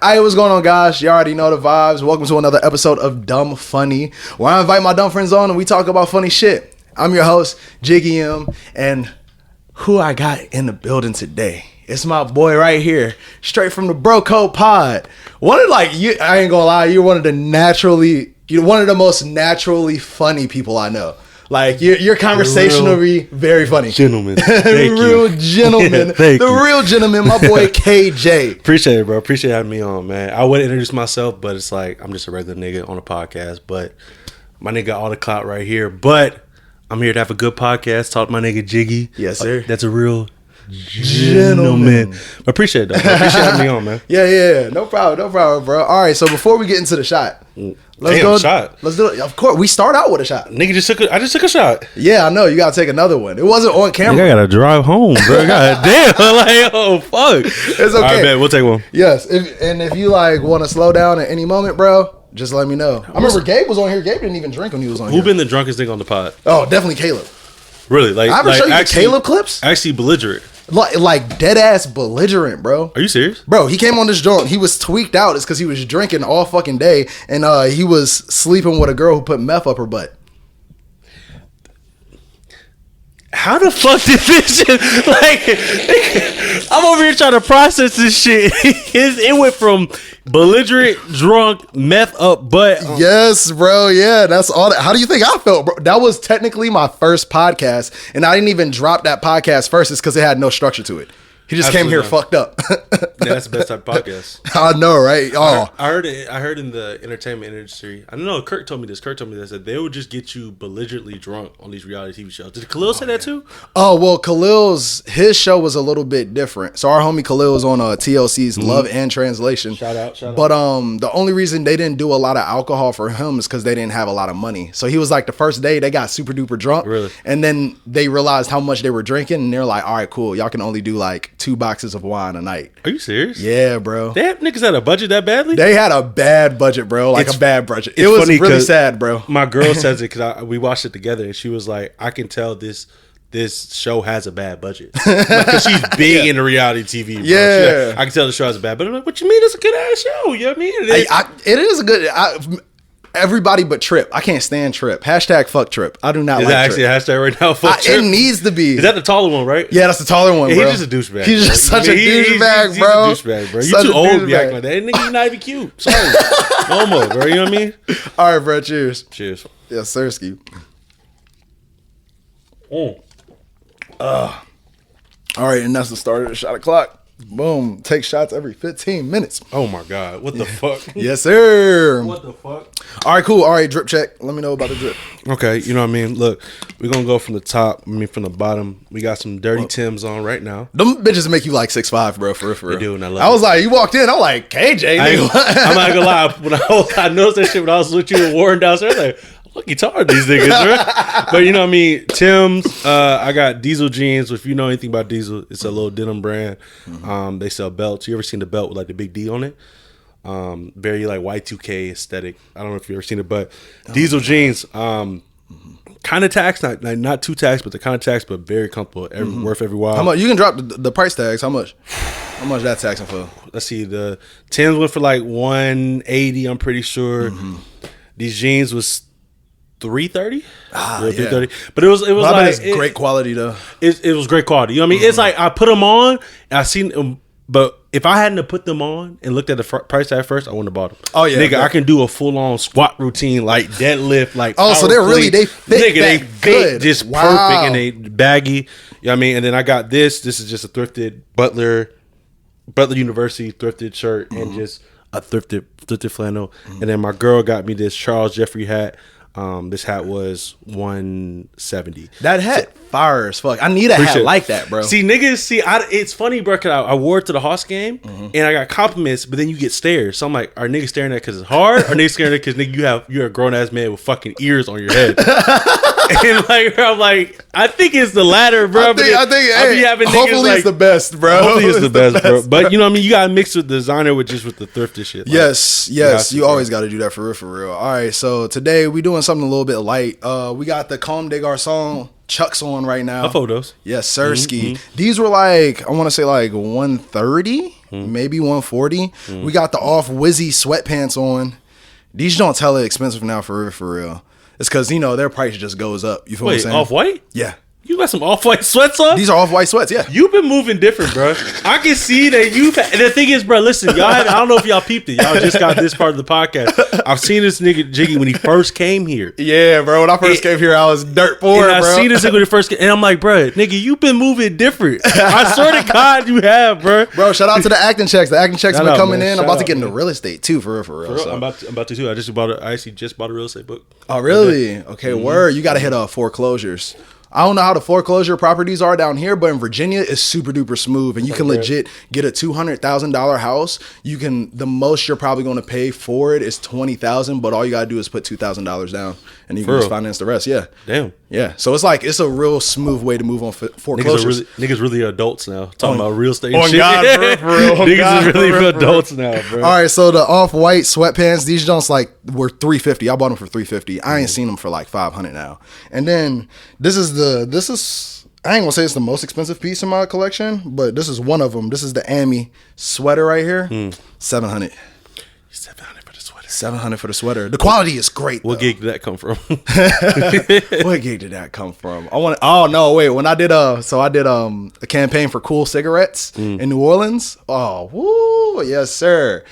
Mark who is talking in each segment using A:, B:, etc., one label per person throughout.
A: Hey, what's going on, guys? You already know the vibes. Welcome to another episode of Dumb Funny, where I invite my dumb friends on and we talk about funny shit. I'm your host, Jiggy M, and who I got in the building today? It's my boy right here, straight from the Bro Code Pod. I ain't gonna lie, you're one of the most naturally funny people I know. Like, your conversation will be very funny.
B: Gentleman.
A: Real gentleman. The real gentleman, my boy KJ.
B: Appreciate it, bro. Appreciate having me on, man. I would introduce myself, but it's like, I'm just a regular nigga on a podcast. But my nigga got all the clout right here. But I'm here to have a good podcast. Talk to my nigga Jiggy.
A: Yes, sir.
B: That's a real gentleman. Appreciate that, bro. Appreciate having me on, man.
A: Yeah. No problem, bro. All right, so before we get into the shot, let's do it. Of course, we start out with a shot.
B: Nigga I just took a shot.
A: Yeah, I know. You gotta take another one. It wasn't on camera.
B: Nigga, I gotta drive home, bro. God damn. Like, oh fuck.
A: It's okay.
B: All right, man. We'll take one.
A: Yes, if you like want to slow down at any moment, bro, just let me know. I remember Gabe was on here. Gabe didn't even drink when he was on here.
B: Who been the drunkest nigga on the pod?
A: Oh, definitely Caleb.
B: Really? Like,
A: I ever show you the Caleb clips?
B: Actually belligerent.
A: Like dead ass belligerent, bro.
B: Are you serious?
A: Bro, he came on this joint. He was tweaked out. It's because he was drinking all fucking day, and he was sleeping with a girl who put meth up her butt.
B: How the fuck did this shit, like, I'm over here trying to process this shit. It went from belligerent, drunk, meth up butt.
A: Yes, bro. Yeah, that's all. How do you think I felt, bro? That was technically my first podcast, and I didn't even drop that podcast first. It's because it had no structure to it. He just came here fucked up.
B: Yeah, that's the best type of podcast.
A: I know, right? Oh,
B: I heard in the entertainment industry. I don't know. Kurt told me this. That they would just get you belligerently drunk on these reality TV shows. Did Khalil say that too?
A: Oh, well, his show was a little bit different. So our homie Khalil was on TLC's Love and Translation.
B: Shout out.
A: But the only reason they didn't do a lot of alcohol for him is because they didn't have a lot of money. So he was like, the first day they got super duper drunk.
B: Really?
A: And then they realized how much they were drinking, and they're like, all right, cool. Y'all can only do like 2 boxes of wine a night.
B: Are you serious?
A: Yeah, bro.
B: They have niggas had a budget that badly?
A: They had a bad budget, bro. Like a bad budget. It was really sad, bro.
B: My girl says it because we watched it together, and she was like, I can tell this show has a bad budget. Because she's big into reality TV, bro.
A: Yeah.
B: Like, I can tell the show has a bad budget. I'm like, what you mean? It's a good ass show. You know what I mean?
A: It is a good... Everybody but Trip. I can't stand Trip. Hashtag fuck Trip. I do not like Trip. Is that
B: actually a hashtag right now? Fuck Trip?
A: It needs to be.
B: Is that the taller one, right?
A: Yeah, that's the taller one, bro.
B: He's just a douchebag.
A: He's just such a douchebag, bro.
B: He's a douchebag, bro. You too old to be acting like that. Nigga, you're not even cute. Sorry. No more, bro. You know what I mean?
A: All right, bro. Cheers.
B: Cheers.
A: Yes, sirski. All right, and that's the start of the shot o'clock. Boom. Take shots every 15 minutes.
B: Oh my God. What the fuck?
A: Yes, sir.
B: What the fuck?
A: All right, cool. All right, drip check. Let me know about the drip.
B: Okay, you know what I mean? Look, we're going to go from the top, from the bottom. We got some dirty Timbs on right now.
A: Them bitches make you like 6'5", bro, for real.
B: They do, and
A: I was like, you walked in, I'm like, KJ.
B: I'm not going to lie. When I noticed that shit when I was with you and Warren downstairs, I was like, look, you tired these niggas, right? But you know what I mean? Tim's, I got Diesel jeans. If you know anything about Diesel, it's a little denim brand. Mm-hmm. They sell belts. You ever seen the belt with like the big D on it? Very like Y2K aesthetic. I don't know if you ever seen it, but Diesel jeans, kind of taxed, not too taxed, but the kind of taxed, but very comfortable, worth every while.
A: How much? You can drop the price tags. How much? How much that taxing for?
B: Let's see. The Tim's went for like $180. I'm pretty sure. Mm-hmm. These jeans was $330. $330. But it was like
A: it's great quality though.
B: It was great quality. You know what I mean? It's like I put them on and I seen them, but if I hadn't have put them on and looked at the price tag first, I wouldn't have bought them.
A: Oh yeah,
B: nigga, I can do a full on squat routine like deadlift, like
A: so they're really they fit.
B: Nigga, they fit good. Just perfect and they baggy. You know what I mean? And then I got this. This is just a thrifted Butler University thrifted shirt and just a thrifted flannel. And then my girl got me this Charles Jeffrey hat. This hat was $170.
A: That hat fire as fuck. I need a hat like that, bro.
B: See, niggas, it's funny, bro, because I wore it to the Hawks game, and I got compliments, but then you get stares. So I'm like, are niggas staring at it because it's hard, or niggas staring at it because nigga, you're a grown-ass man with fucking ears on your head? And like, I'm like, I think it's the latter, bro.
A: I think hey, hopefully it's the best, bro.
B: Hopefully it's the best, bro. But you know what I mean? You got to mix with designer with the thrifted shit. Like,
A: yes. You always got to do that for real. All right, so today we doing something a little bit light. We got the Comme des Garçons Chucks on right now.
B: I photos.
A: Yes, sirski. These were like, I want to say like 130. maybe 140. We got the off Wizzy sweatpants on. These don't tell it expensive now for real. It's because, their price just goes up. You feel what I'm saying?
B: Off-white?
A: Yeah.
B: You got some off-white sweats on?
A: These are off-white sweats, yeah.
B: You've been moving different, bro. I can see that and the thing is, bro, listen, I don't know if y'all peeped it. Y'all just got this part of the podcast. I've seen this nigga Jiggy when he first came here.
A: Yeah, bro. When I first came here, I was dirt poor, bro.
B: I seen this nigga when he first came, and I'm like, bro, nigga, you been moving different. I swear to God, you have, bro.
A: Bro, shout out to the acting checks. The acting checks have been coming in. I'm about to get
B: man.
A: into real estate, too, for real. So.
B: I'm about to, too. I actually just bought a real estate book.
A: Oh, really? Okay, word. You got to hit foreclosures. I don't know how the foreclosure properties are down here, but in Virginia, it's super duper smooth, and you can legit get a $200,000 house. The most you're probably going to pay for it is $20,000, but all you gotta do is put $2,000 down, and you can just finance the rest. Yeah,
B: damn.
A: Yeah, so it's a real smooth way to move on foreclosures.
B: Niggas really adults now talking about real estate.
A: On
B: shit.
A: God, for real.
B: Niggas is really adults now, bro.
A: All right, so the off-white sweatpants, these joints were $350. I bought them for $350. I ain't seen them for like $500 now. And then this is I ain't gonna say it's the most expensive piece in my collection, but this is one of them. This is the Amy sweater right here. $700.
B: $700 for the sweater.
A: $700 for the sweater. The quality is great.
B: What gig did that come from?
A: What gig did that come from? Oh no, wait. When I did a campaign for Cool Cigarettes in New Orleans. Oh, woo, yes sir,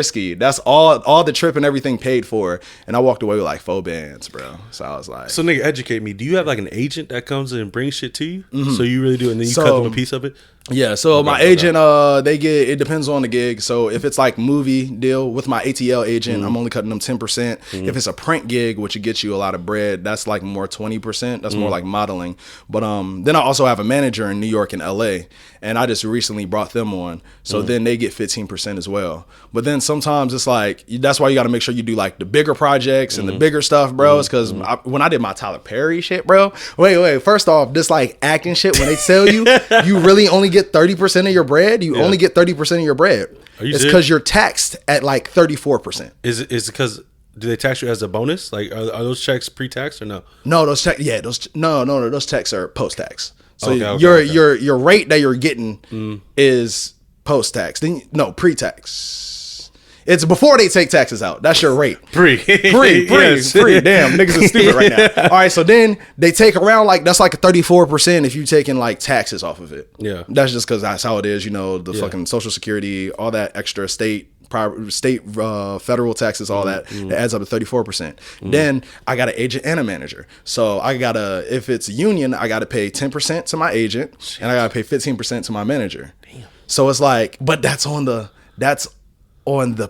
A: ski. That's all the trip and everything paid for, and I walked away with like 4 bands, bro. So I was like,
B: so nigga, educate me. Do you have like an agent that comes and brings shit to you? So you really do, and then you cut them a piece of it.
A: Yeah, so my agent, it depends on the gig. So if it's like movie deal with my ATL agent, I'm only cutting them 10%. If it's a print gig, which it gets you a lot of bread, that's like more 20%. That's more like modeling. But then I also have a manager in New York and LA, and I just recently brought them on. So then they get 15% as well. But then sometimes it's like, that's why you got to make sure you do like the bigger projects and the bigger stuff, bro. It's because when I did my Tyler Perry shit, bro. Wait. First off, this like acting shit, when they tell you, you really only get 30% of your bread. You only get 30% of your bread. It's because you're taxed at like 34%.
B: Is it because do they tax you as a bonus? Like are those checks pre-tax or no?
A: No, those checks. Yeah, those checks are post-tax. So
B: Okay.
A: your rate that you're getting is post-tax. Then pre-tax. It's before they take taxes out. That's your rate. Free.
B: Yes.
A: Free. Damn, niggas are stupid right now. All right, so then they take around that's like a 34% if you taking like taxes off of it.
B: Yeah.
A: That's just because that's how it is. The fucking Social Security, all that extra state, federal taxes, all that adds up to 34%. Then I got an agent and a manager. So if it's a union, I gotta pay 10% to my agent and I gotta pay 15% to my manager. Damn. So it's like, but that's on the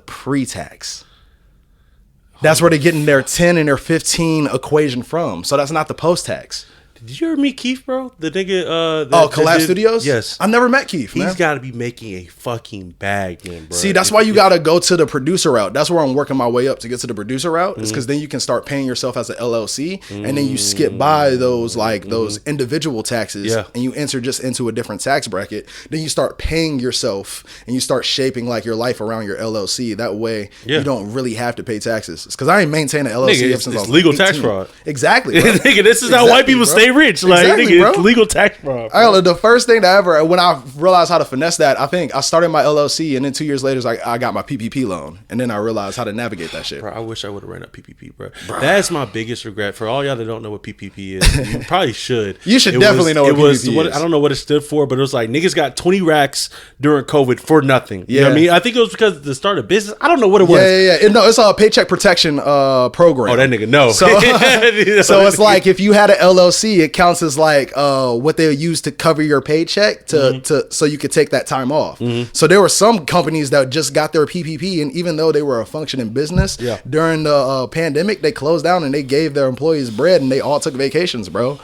A: pre-tax. That's where they're getting their 10 and their 15 equation from. So that's not the post-tax.
B: Did you ever meet Keith, bro? The nigga.
A: Collab Studios?
B: Yes.
A: I never met Keith, man.
B: He's got to be making a fucking bag, man, bro.
A: See, that's why you got to go to the producer route. That's where I'm working my way up to get to the producer route. It's because then you can start paying yourself as an LLC, and then you skip by those those individual taxes, and you enter just into a different tax bracket. Then you start paying yourself, and you start shaping like your life around your LLC. That way, you don't really have to pay taxes. Because I ain't maintained an LLC
B: nigga,
A: ever since I was
B: legal
A: 18.
B: tax fraud.
A: Exactly, bro.
B: Nigga, this is how white people stay rich. Like, nigga, it's legal tax fraud.
A: The first thing when I realized how to finesse that, I think I started my LLC, and then 2 years later, I got my PPP loan, and then I realized how to navigate that shit.
B: Bro, I wish I would have ran up PPP, bro. That's my biggest regret. For all y'all that don't know what PPP is, you probably should.
A: You should definitely know what PPP is.
B: I don't know what it stood for, but it was like niggas got 20 racks during COVID for nothing. You know what I mean? I think it was because the start of business. I don't know what it was.
A: Yeah. No, it's a paycheck protection program.
B: Oh, that nigga, no.
A: So it's like if you had an LLC, it counts as like what they'll use to cover your paycheck so you could take that time off. So there were some companies that just got their PPP, and even though they were a functioning business during the pandemic, they closed down and they gave their employees bread and they all took vacations, bro.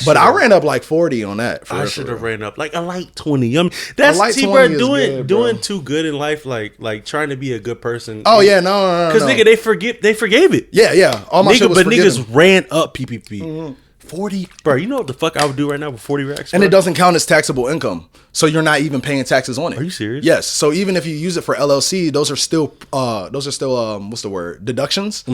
A: But I ran up like 40 on that.
B: I should have ran up like a light 20. I mean, that's bro, doing too good in life, like trying to be a good person.
A: Oh yeah, no.
B: Because nigga, they forgave it.
A: Yeah. All my shit was forgiven.
B: Niggas ran up PPP. 40, bro. You know what the fuck I would do right now with 40 racks, bro?
A: And it doesn't count as taxable income, so you're not even paying taxes on it.
B: Are you serious?
A: Yes. So even if you use it for LLC, those are still what's the word, deductions.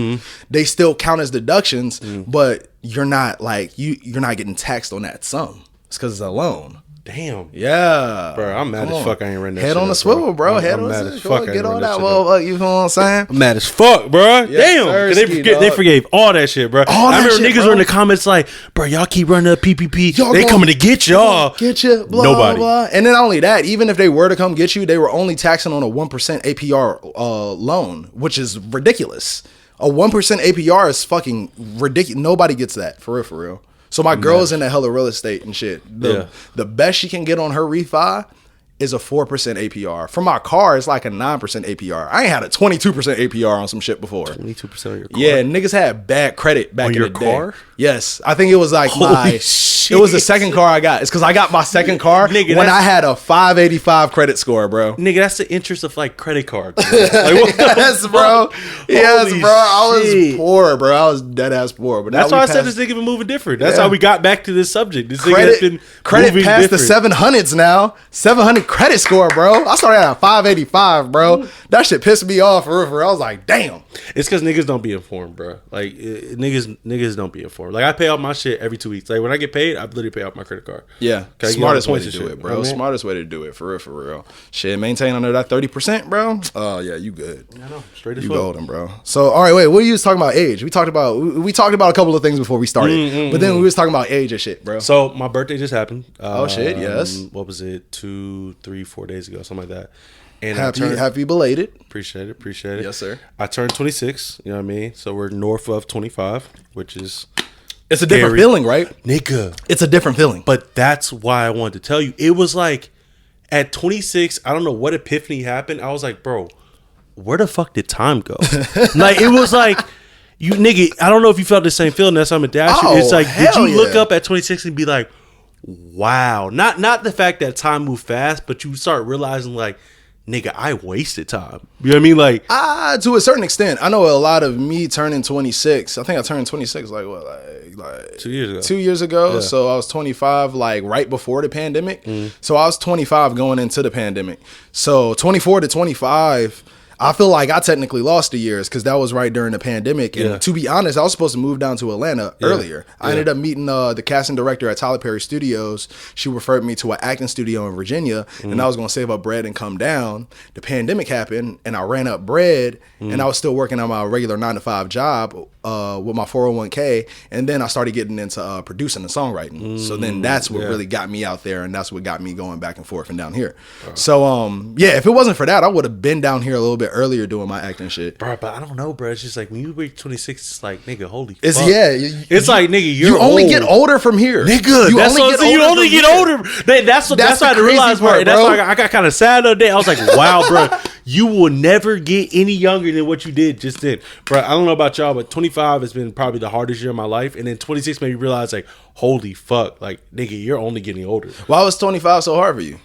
A: They still count as deductions, but you're not like you're not getting taxed on that sum. It's because it's a loan.
B: Damn.
A: Yeah.
B: Bro, I'm mad as fuck I ain't running that
A: Head
B: shit
A: on the
B: up,
A: swivel, bro.
B: I'm
A: Head on
B: mad
A: the
B: as
A: swivel.
B: fuck I ain't
A: Get on
B: running
A: that
B: shit up.
A: motherfucker. You know what I'm saying?
B: I'm mad as fuck, bro.
A: Yes,
B: Damn. 'Cause they forgave all that shit, bro.
A: All
B: I
A: that
B: remember
A: shit,
B: niggas
A: bro.
B: were in the comments like, bro, y'all keep running up PPP.
A: Y'all
B: They
A: gonna-
B: coming to get y'all.
A: Get you, blah,
B: Nobody.
A: blah. And then not only that, even if they were to come get you, they were only taxing on a 1% APR loan, which is ridiculous. A 1% APR is fucking ridiculous. Nobody gets that, for real. So my girl's in the hella real estate and shit. The best she can get on her refi is a 4% APR. For my car, it's like a 9% APR. I ain't had a 22% APR on some shit before.
B: 22% of your car.
A: Yeah, niggas had bad credit back
B: On
A: in
B: your
A: the day.
B: car?
A: Yes, I think it was like
B: Holy shit.
A: It was the second car I got. It's because I got my second car
B: Nigga,
A: when
B: that's-
A: I had a 585 credit score, bro.
B: Nigga, that's the interest of like credit cards. Bro. Like, what the
A: Yes,
B: fuck?
A: bro. Yes,
B: Holy
A: bro. I was
B: shit.
A: poor, bro. I was dead ass poor. But
B: That's
A: now
B: why I
A: we
B: said
A: passed-
B: this nigga been moving different. That's
A: Yeah.
B: how we got back to this subject. This nigga has been
A: credit
B: moving
A: past
B: different.
A: the 700s now. 700 credit score, bro. I started at a 585, bro. That shit pissed me off for real. I was like, damn.
B: It's because niggas don't be informed, bro. Like niggas don't be informed. Like I pay off my shit every 2 weeks. Like when I get paid, I literally pay off my credit card.
A: Yeah,
B: Okay,
A: smartest
B: you know,
A: way
B: points
A: to
B: and
A: do
B: shit,
A: it,
B: you
A: bro.
B: know what I mean?
A: Smartest way to do it, for real. Shit, maintain under that 30%, bro. Oh yeah, you good.
B: I know, straight as
A: You
B: fuck.
A: golden, bro. So all right, wait. What you was talking about age? We talked about a couple of things before we started, but then we was talking about age and shit, bro.
B: So my birthday just happened.
A: Oh, shit, yes.
B: What was it? 2, 3, 4 days ago, something like that. And I
A: Happy belated.
B: appreciate it.
A: Yes, sir.
B: I turned 26. You know what I mean? So we're north of 25, which is
A: It's a different
B: Scary.
A: feeling, right?
B: nigga.
A: It's a different feeling.
B: But that's why I wanted to tell you. It was like at 26, I don't know what epiphany happened. I was like, bro, where the fuck did time go? Like, it was like, you nigga, I don't know if you felt the same feeling. That's why I'm gonna ask you.
A: Oh,
B: It's like, did
A: hell
B: you look
A: yeah.
B: up at 26 and be like, wow? Not the fact that time moved fast, but you start realizing like, nigga, I wasted time. You know what I mean? Like,
A: To a certain extent, I know a lot of me turning 26. I think I turned 26 like what, like
B: 2 years ago.
A: 2 years ago.
B: Yeah.
A: So I was 25, like right before the pandemic. So I was 25 going into the pandemic. So 24 to 25. I feel like I technically lost the years because that was right during the pandemic. And
B: Yeah.
A: to be honest, I was supposed to move down to Atlanta earlier. I ended up meeting the casting director at Tyler Perry Studios. She referred me to an acting studio in Virginia, and I was going to save up bread and come down. The pandemic happened, and I ran up bread, and I was still working on my regular 9-to-5 job with my 401k. And then I started getting into producing and songwriting. So then that's what really got me out there, and that's what got me going back and forth and down here. So yeah, if it wasn't for that, I would have been down here a little bit earlier doing my acting shit.
B: bro, but I don't know, bro. It's just like when you reach 26, it's like, nigga, holy
A: It's
B: fuck.
A: it's
B: like, nigga,
A: you only
B: old.
A: get older from here,
B: Nigga, that's what I'm saying. You only
A: from
B: get
A: here.
B: older. That's what
A: That's
B: I had
A: the
B: to realize,
A: crazy
B: bro.
A: part,
B: And that's
A: bro.
B: why I got kind of sad the other day. I was like, wow, bro, you will never get any younger than what you did just then, bro. I don't know about y'all, but 25 has been probably the hardest year of my life, and then 26 made me realize, like, holy fuck, like, nigga, you're only getting older,
A: Why was 25 so hard for you?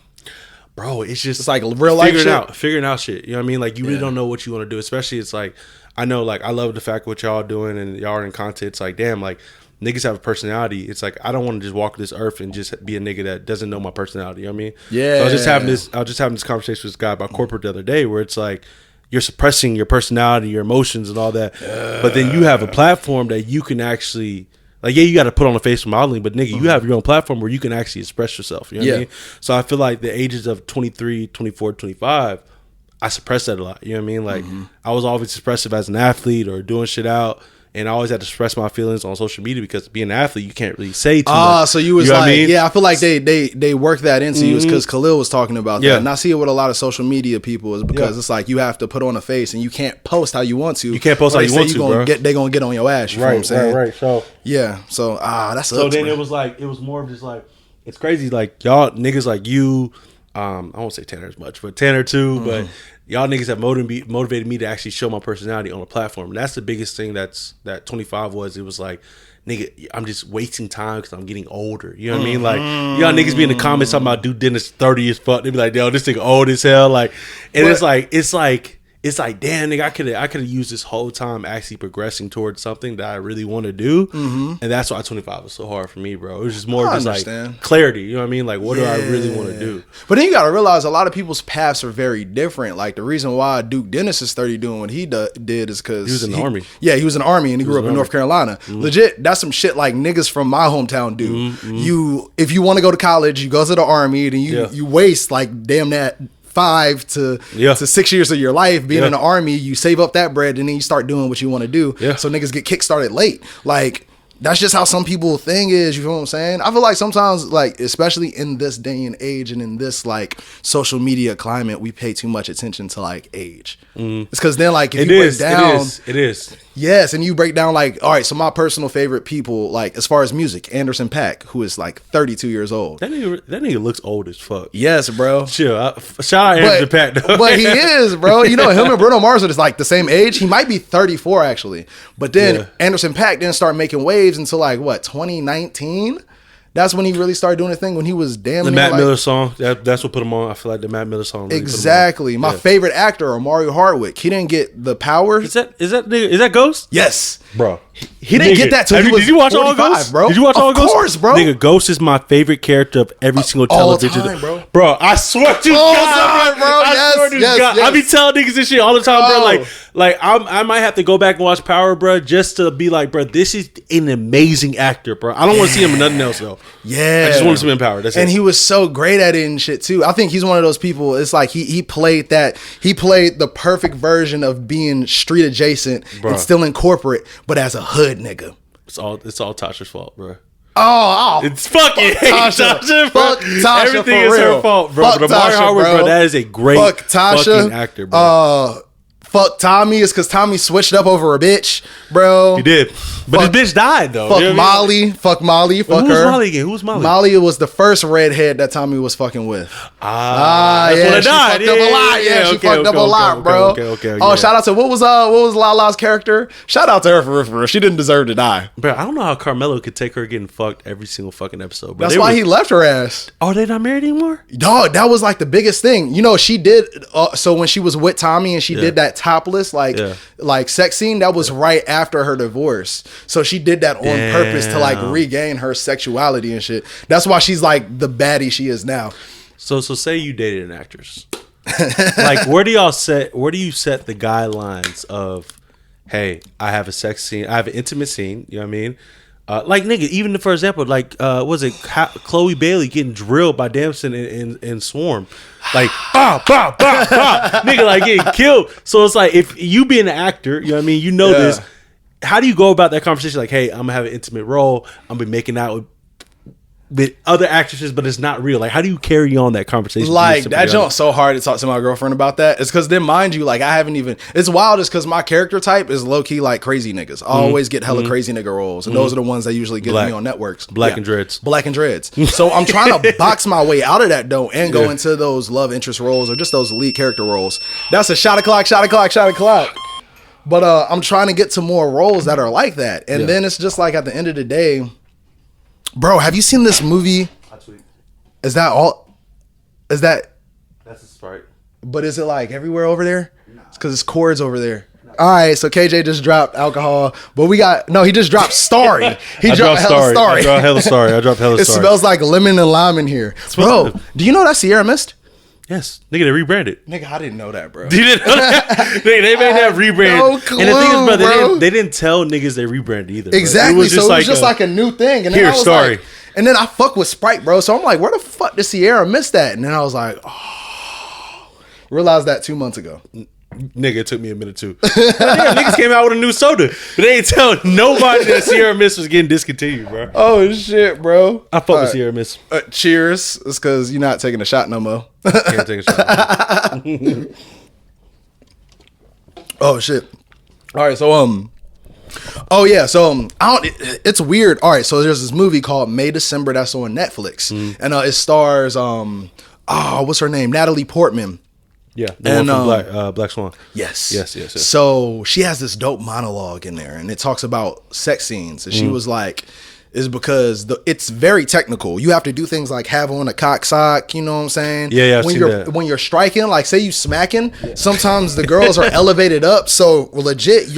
B: bro. It's just
A: It's like real life shit.
B: figuring out shit. You know what I mean? Like, you really don't know what you want to do. Especially, it's like, I know, like, I love the fact what y'all doing and y'all are in content. It's like, damn, like, niggas have a personality. It's like, I don't want to just walk this earth and just be a nigga that doesn't know my personality. You know what I mean?
A: Yeah.
B: So I was just having this conversation with this guy about corporate the other day, where it's like, you're suppressing your personality, your emotions, and all that. But then you have a platform that you can actually. Like, yeah, you got to put on a face for modeling, but nigga, you have your own platform where you can actually express yourself. You know what I mean? So I feel like the ages of 23, 24, 25, I suppressed that a lot. You know what I mean? Like, I was always expressive as an athlete or doing shit out, and I always had to express my feelings on social media because being an athlete, you can't really say too much.
A: So you was
B: know
A: like,
B: what I mean?
A: yeah, I feel like they worked that into you because Khalil was talking about that.
B: Yeah.
A: And I see it with a lot of social media people is because it's like you have to put on a face and you can't post how you want to.
B: You can't post
A: or
B: how
A: they
B: you
A: say
B: want
A: you
B: to,
A: gonna
B: bro.
A: They gonna get on your ass. You know what I'm saying?
B: So
A: Yeah. So that's
B: So then it was like, it was more of just like, it's crazy. Like, y'all niggas like you, I won't say Tanner as much, but Tanner too, but y'all niggas have motivated me to actually show my personality on a platform. And that's the biggest thing that 25 was. It was like, nigga, I'm just wasting time because I'm getting older. You know what I mean? Like, y'all niggas be in the comments talking about dude Dennis 30 as fuck. They be like, yo, this nigga old as hell. Like, and it's like, it's like, damn, nigga, I could have used this whole time actually progressing towards something that I really want to do, and that's why 25 was so hard for me, bro. It was just more just like clarity. You know what I mean? Like, what do I really want to do?
A: But then you got to realize a lot of people's paths are very different. Like the reason why Duke Dennis is 30 doing what he did is because
B: he was in the army.
A: Yeah, he was in the army and he grew up in North Carolina. Legit, that's some shit like niggas from my hometown do. If you want to go to college, you go to the army, and you waste like damn that 5 to 6 years of your life being in the army. You save up that bread and then you start doing what you want to do. So niggas get kickstarted late. Like that's just how some people thing is. You feel what I'm saying? I feel like sometimes, like especially in this day and age and in this like social media climate, we pay too much attention to like age. It's because then like if you break down,
B: it is.
A: Yes, and you break down like, all right, so my personal favorite people, like as far as music, Anderson .Paak, who is like 32 years old.
B: That nigga looks old as fuck.
A: Yes, bro.
B: Chill. Shout out Anderson .Paak though.
A: But he is, bro. You know, him and Bruno Mars are just like the same age. He might be 34 actually. But then Anderson .Paak didn't start making waves until like what, 2019? That's when he really started doing the thing, when he was damn
B: the
A: near
B: Matt
A: like,
B: Miller song. That's what put him on. I feel like the Matt Miller song. Really
A: exactly. My favorite actor, Mario Hardwick. He didn't get the power.
B: Is that Ghost?
A: Yes,
B: bro.
A: He didn't get that till he was
B: Did you watch
A: 45,
B: all Ghost,
A: bro?
B: Did you watch all Ghost?
A: Of course, bro.
B: Nigga, Ghost is my favorite character of every single television.
A: All time, bro.
B: Bro, I swear to God,
A: bro.
B: I swear to God. I be telling niggas this shit all the time, bro. Like I might have to go back and watch Power, bro, just to be like, bro, this is an amazing actor, bro. I don't want to see him in nothing else though.
A: Yeah,
B: I just want to see him in Power. That's
A: and
B: it.
A: he was so great at it and shit too. I think he's one of those people. It's like he played that. He played the perfect version of being street adjacent and still in corporate, but as a hood nigga.
B: It's all Tasha's fault, bro.
A: Oh,
B: it's fucking Tasha.
A: Fuck Tasha.
B: Everything is her fault, bro.
A: Fuck
B: But Mario Hardwick, bro, that is a great fucking actor, bro.
A: Fuck Tommy is because Tommy switched up over a bitch, bro.
B: He did. But his bitch died, though.
A: Fuck Molly. Fuck Molly. Fuck her.
B: Who's Molly again? Who's Molly?
A: Molly was the first redhead that Tommy was fucking with.
B: That's
A: yeah,
B: when
A: she
B: died.
A: fucked up a lot. Yeah, she fucked up a lot, bro. Okay, shout out to what was Lala's character? Shout out to her for real. She didn't deserve to die.
B: Bro, I don't know how Carmelo could take her getting fucked every single fucking episode. Bro.
A: That's why he left her ass.
B: Are they not married anymore?
A: Dog, that was like the biggest thing. You know, she did. So when she was with Tommy and she did that topless like sex scene, that was right after her divorce. So she did that on purpose to like regain her sexuality and shit. That's why she's like the baddie she is now.
B: So say you dated an actress. Like where do you set the guidelines of, hey, I have a sex scene, I have an intimate scene, you know what I mean? Like nigga, even for example, like was it Chloe Bailey getting drilled by Damson in Swarm, like nigga, like getting killed. So it's like if you being an actor, you know what I mean, you know this. How do you go about that conversation? Like, hey, I'm gonna have an intimate role. I'm gonna be making out with other actresses, but it's not real. Like, how do you carry on that conversation?
A: Like, that jump's so hard to talk to my girlfriend about that. It's because then, mind you, like, I haven't even... It's wild. It's because my character type is low-key, like, crazy niggas. I always get hella crazy nigga roles. And those are the ones that usually get me on networks.
B: Black and dreads.
A: Black and dreads. So I'm trying to box my way out of that, though, and go into those love interest roles or just those lead character roles. That's a shot o'clock. But I'm trying to get to more roles that are like that. And then it's just like, at the end of the day... Bro, have you seen this movie? Is that all? Is that?
B: That's a Sprite.
A: But is it like everywhere over there? No. It's because it's chords over there. No. All right, so KJ just dropped alcohol, but he just dropped Starry. He dropped hella Starry.
B: I dropped hella Starry.
A: It smells like lemon and lime in here. Bro, do you know that's Sierra Mist?
B: Yes, nigga, they rebranded.
A: Nigga, I didn't know that, bro.
B: You didn't know that? They made that rebrand.
A: No clue,
B: and the thing is, bro, they didn't tell niggas they rebranded either.
A: Exactly. It was just like a new thing. And then
B: here,
A: I was
B: Starry.
A: Like, and then I fuck with Sprite, bro. So I'm like, where the fuck did Sierra miss that? And then I was like, oh, realized that 2 months ago.
B: Nigga, it took me a minute too. Niggas came out with a new soda, but they ain't tell nobody that Sierra Mist was getting discontinued, bro.
A: Oh shit, bro.
B: I fuck with Sierra Mist.
A: Cheers. It's because you're not taking a shot no more.
B: Can't take a shot.
A: Oh shit. All right, so oh yeah, so it's weird. All right, so there's this movie called May December that's on Netflix, and it stars what's her name, Natalie Portman.
B: Yeah, the one from Black Swan.
A: Yes.
B: So
A: she has this dope monologue in there, and it talks about sex scenes, and she was like, is because it's very technical. You have to do things like have on a cock sock, you know what I'm saying?
B: Yeah, I've
A: when
B: seen
A: you're
B: that.
A: when you're striking, like say you smacking, sometimes the girls are elevated up, so legit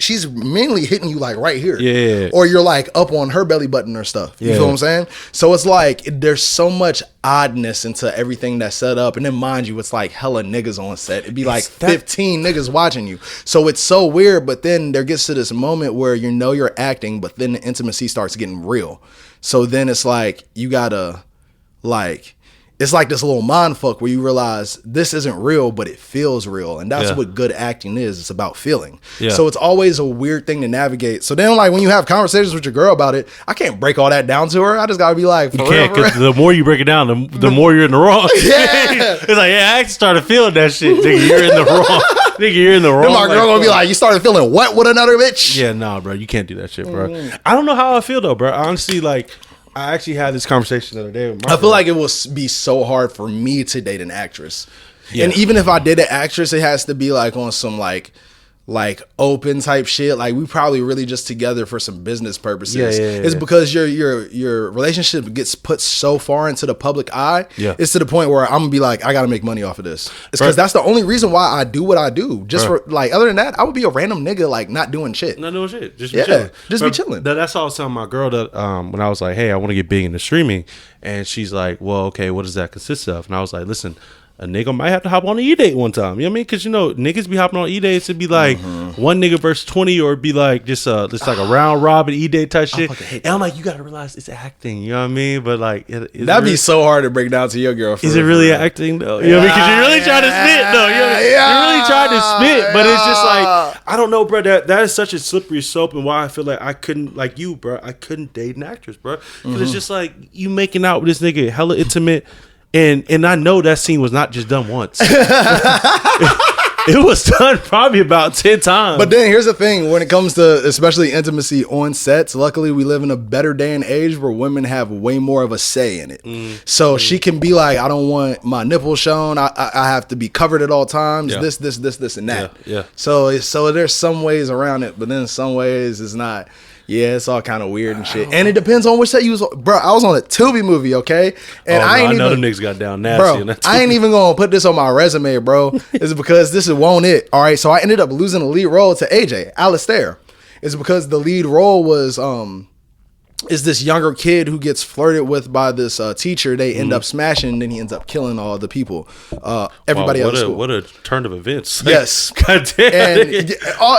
A: she's mainly hitting you like right here.
B: Yeah.
A: Or you're like up on her belly button or stuff. You
B: Yeah.
A: feel what I'm saying? So it's like there's so much oddness into everything that's set up, and then mind you, it's like hella niggas on set. It'd be like 15 niggas watching you. So it's so weird, but then there gets to this moment where you know you're acting, but then the intimacy starts getting real. So then it's like you gotta like it's like this little mind fuck where you realize this isn't real, but it feels real. And that's what good acting is. It's about feeling. Yeah. So it's always a weird thing to navigate. So then like when you have conversations with your girl about it, I can't break all that down to her. I just gotta be like,
B: you can't, because the more you break it down, the more you're in the wrong.
A: Yeah.
B: It's like, yeah, I started feeling that shit. Nigga, you're in the wrong. Nigga, you're in the wrong.
A: Then my girl gonna be like, you started feeling what with another bitch?
B: Yeah, nah, bro. You can't do that shit, bro. I don't know how I feel though, bro. Honestly, like, I actually had this conversation the other day with my
A: I feel
B: girl.
A: like it will be so hard for me to date an actress.
B: Yeah.
A: And even if I did an actress, it has to be like on some like open type shit. Like we probably really just together for some business purposes.
B: Yeah.
A: It's because your relationship gets put so far into the public eye.
B: Yeah.
A: It's to the point where I'm gonna be like, I gotta make money off of this. It's because that's the only reason why I do what I do. Just for like, other than that, I would be a random nigga like not doing shit.
B: Not doing shit. Just be chilling.
A: Just be chilling.
B: That's all I was telling my girl that when I was like, hey, I want to get big into streaming. And she's like, well, okay, what does that consist of? And I was like, listen, a nigga might have to hop on an E-date one time. You know what I mean? Because, you know, niggas be hopping on E-dates. It'd be like one nigga versus 20, or it'd be like just like a round robin E-date type shit. And I'm like, you got to realize it's acting. You know what I mean? But like,
A: that'd be so hard to break down to your girlfriend.
B: Is it really acting though? You know what I mean? Because you're really trying to spit though. You're really trying to spit. But it's just like, I don't know, bro. That is such a slippery slope, and why I feel like I couldn't, like you, bro, I couldn't date an actress, bro. Because it's just like you making out with this nigga hella intimate. And I know that scene was not just done once. It was done probably about 10 times.
A: But then here's the thing. When it comes to especially intimacy on sets, luckily we live in a better day and age where women have way more of a say in it. So she can be like, I don't want my nipples shown. I have to be covered at all times.
B: Yeah.
A: This, and that.
B: Yeah.
A: So there's some ways around it, but then some ways it's not. Yeah, it's all kind of weird and shit. And it depends on which set you was on. Bro, I was on a Tubi movie, okay? And
B: I know them niggas got down nasty.
A: Bro,
B: on that
A: I ain't even gonna put this on my resume, bro. It's because this is won't it. All right, so I ended up losing the lead role to AJ, Alistair. It's because the lead role was is this younger kid who gets flirted with by this teacher. They end up smashing, and then he ends up killing all the people. Everybody else.
B: What a turn of events.
A: Yes.
B: God damn.
A: And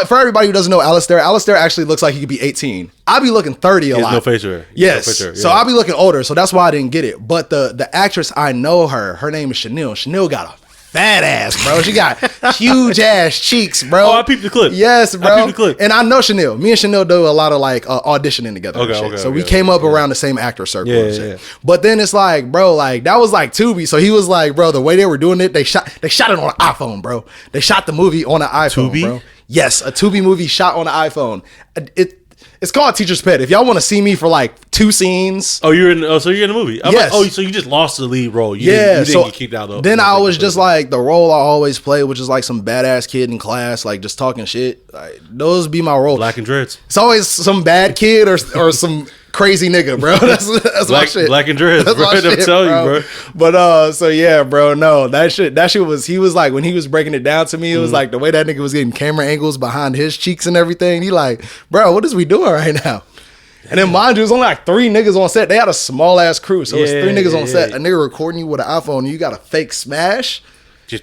A: for everybody who doesn't know Alistair actually looks like he could be 18. I be looking 30 a lot.
B: No facial hair.
A: Yes.
B: No facial hair,
A: So I'll be looking older. So that's why I didn't get it. But the actress, I know her name is Chanel. Chanel got a fat ass, bro. She got huge ass cheeks, bro.
B: Oh, I peeped the clip.
A: Yes, bro.
B: I peeped the clip.
A: And I know Chanel. Me and Chanel do a lot of like auditioning together.
B: Okay,
A: so we came up around the same actor circle.
B: Yeah,
A: and shit.
B: yeah.
A: But then it's like, bro, like that was like Tubi. So he was like, bro, the way they were doing it, they shot it on an iPhone, bro. They shot the movie on an iPhone,
B: Tubi?
A: bro. Yes, a Tubi movie shot on an iPhone. It's called Teacher's Pet. If y'all want to see me for like 2 scenes.
B: So you're in the movie. I'm
A: Yes.
B: like, so you just lost the lead role. You
A: Yeah,
B: didn't get kicked out of.
A: Then I was just like the role I always play, which is like some badass kid in class, like just talking shit. Like, those be my role.
B: Black and dreads.
A: It's always some bad kid or some crazy nigga, bro. That's my shit.
B: Black and dreads,
A: That's
B: bro.
A: my
B: I'm telling you, bro.
A: But so yeah, bro. No, that shit was. He was like when he was breaking it down to me. It was like the way that nigga was getting camera angles behind his cheeks and everything. He like, bro, what is we doing right now? And then mind you, it was only like 3 niggas on set. They had a small ass crew, so it's 3 niggas on set. A nigga recording you with an iPhone, and you got a fake smash.
B: Just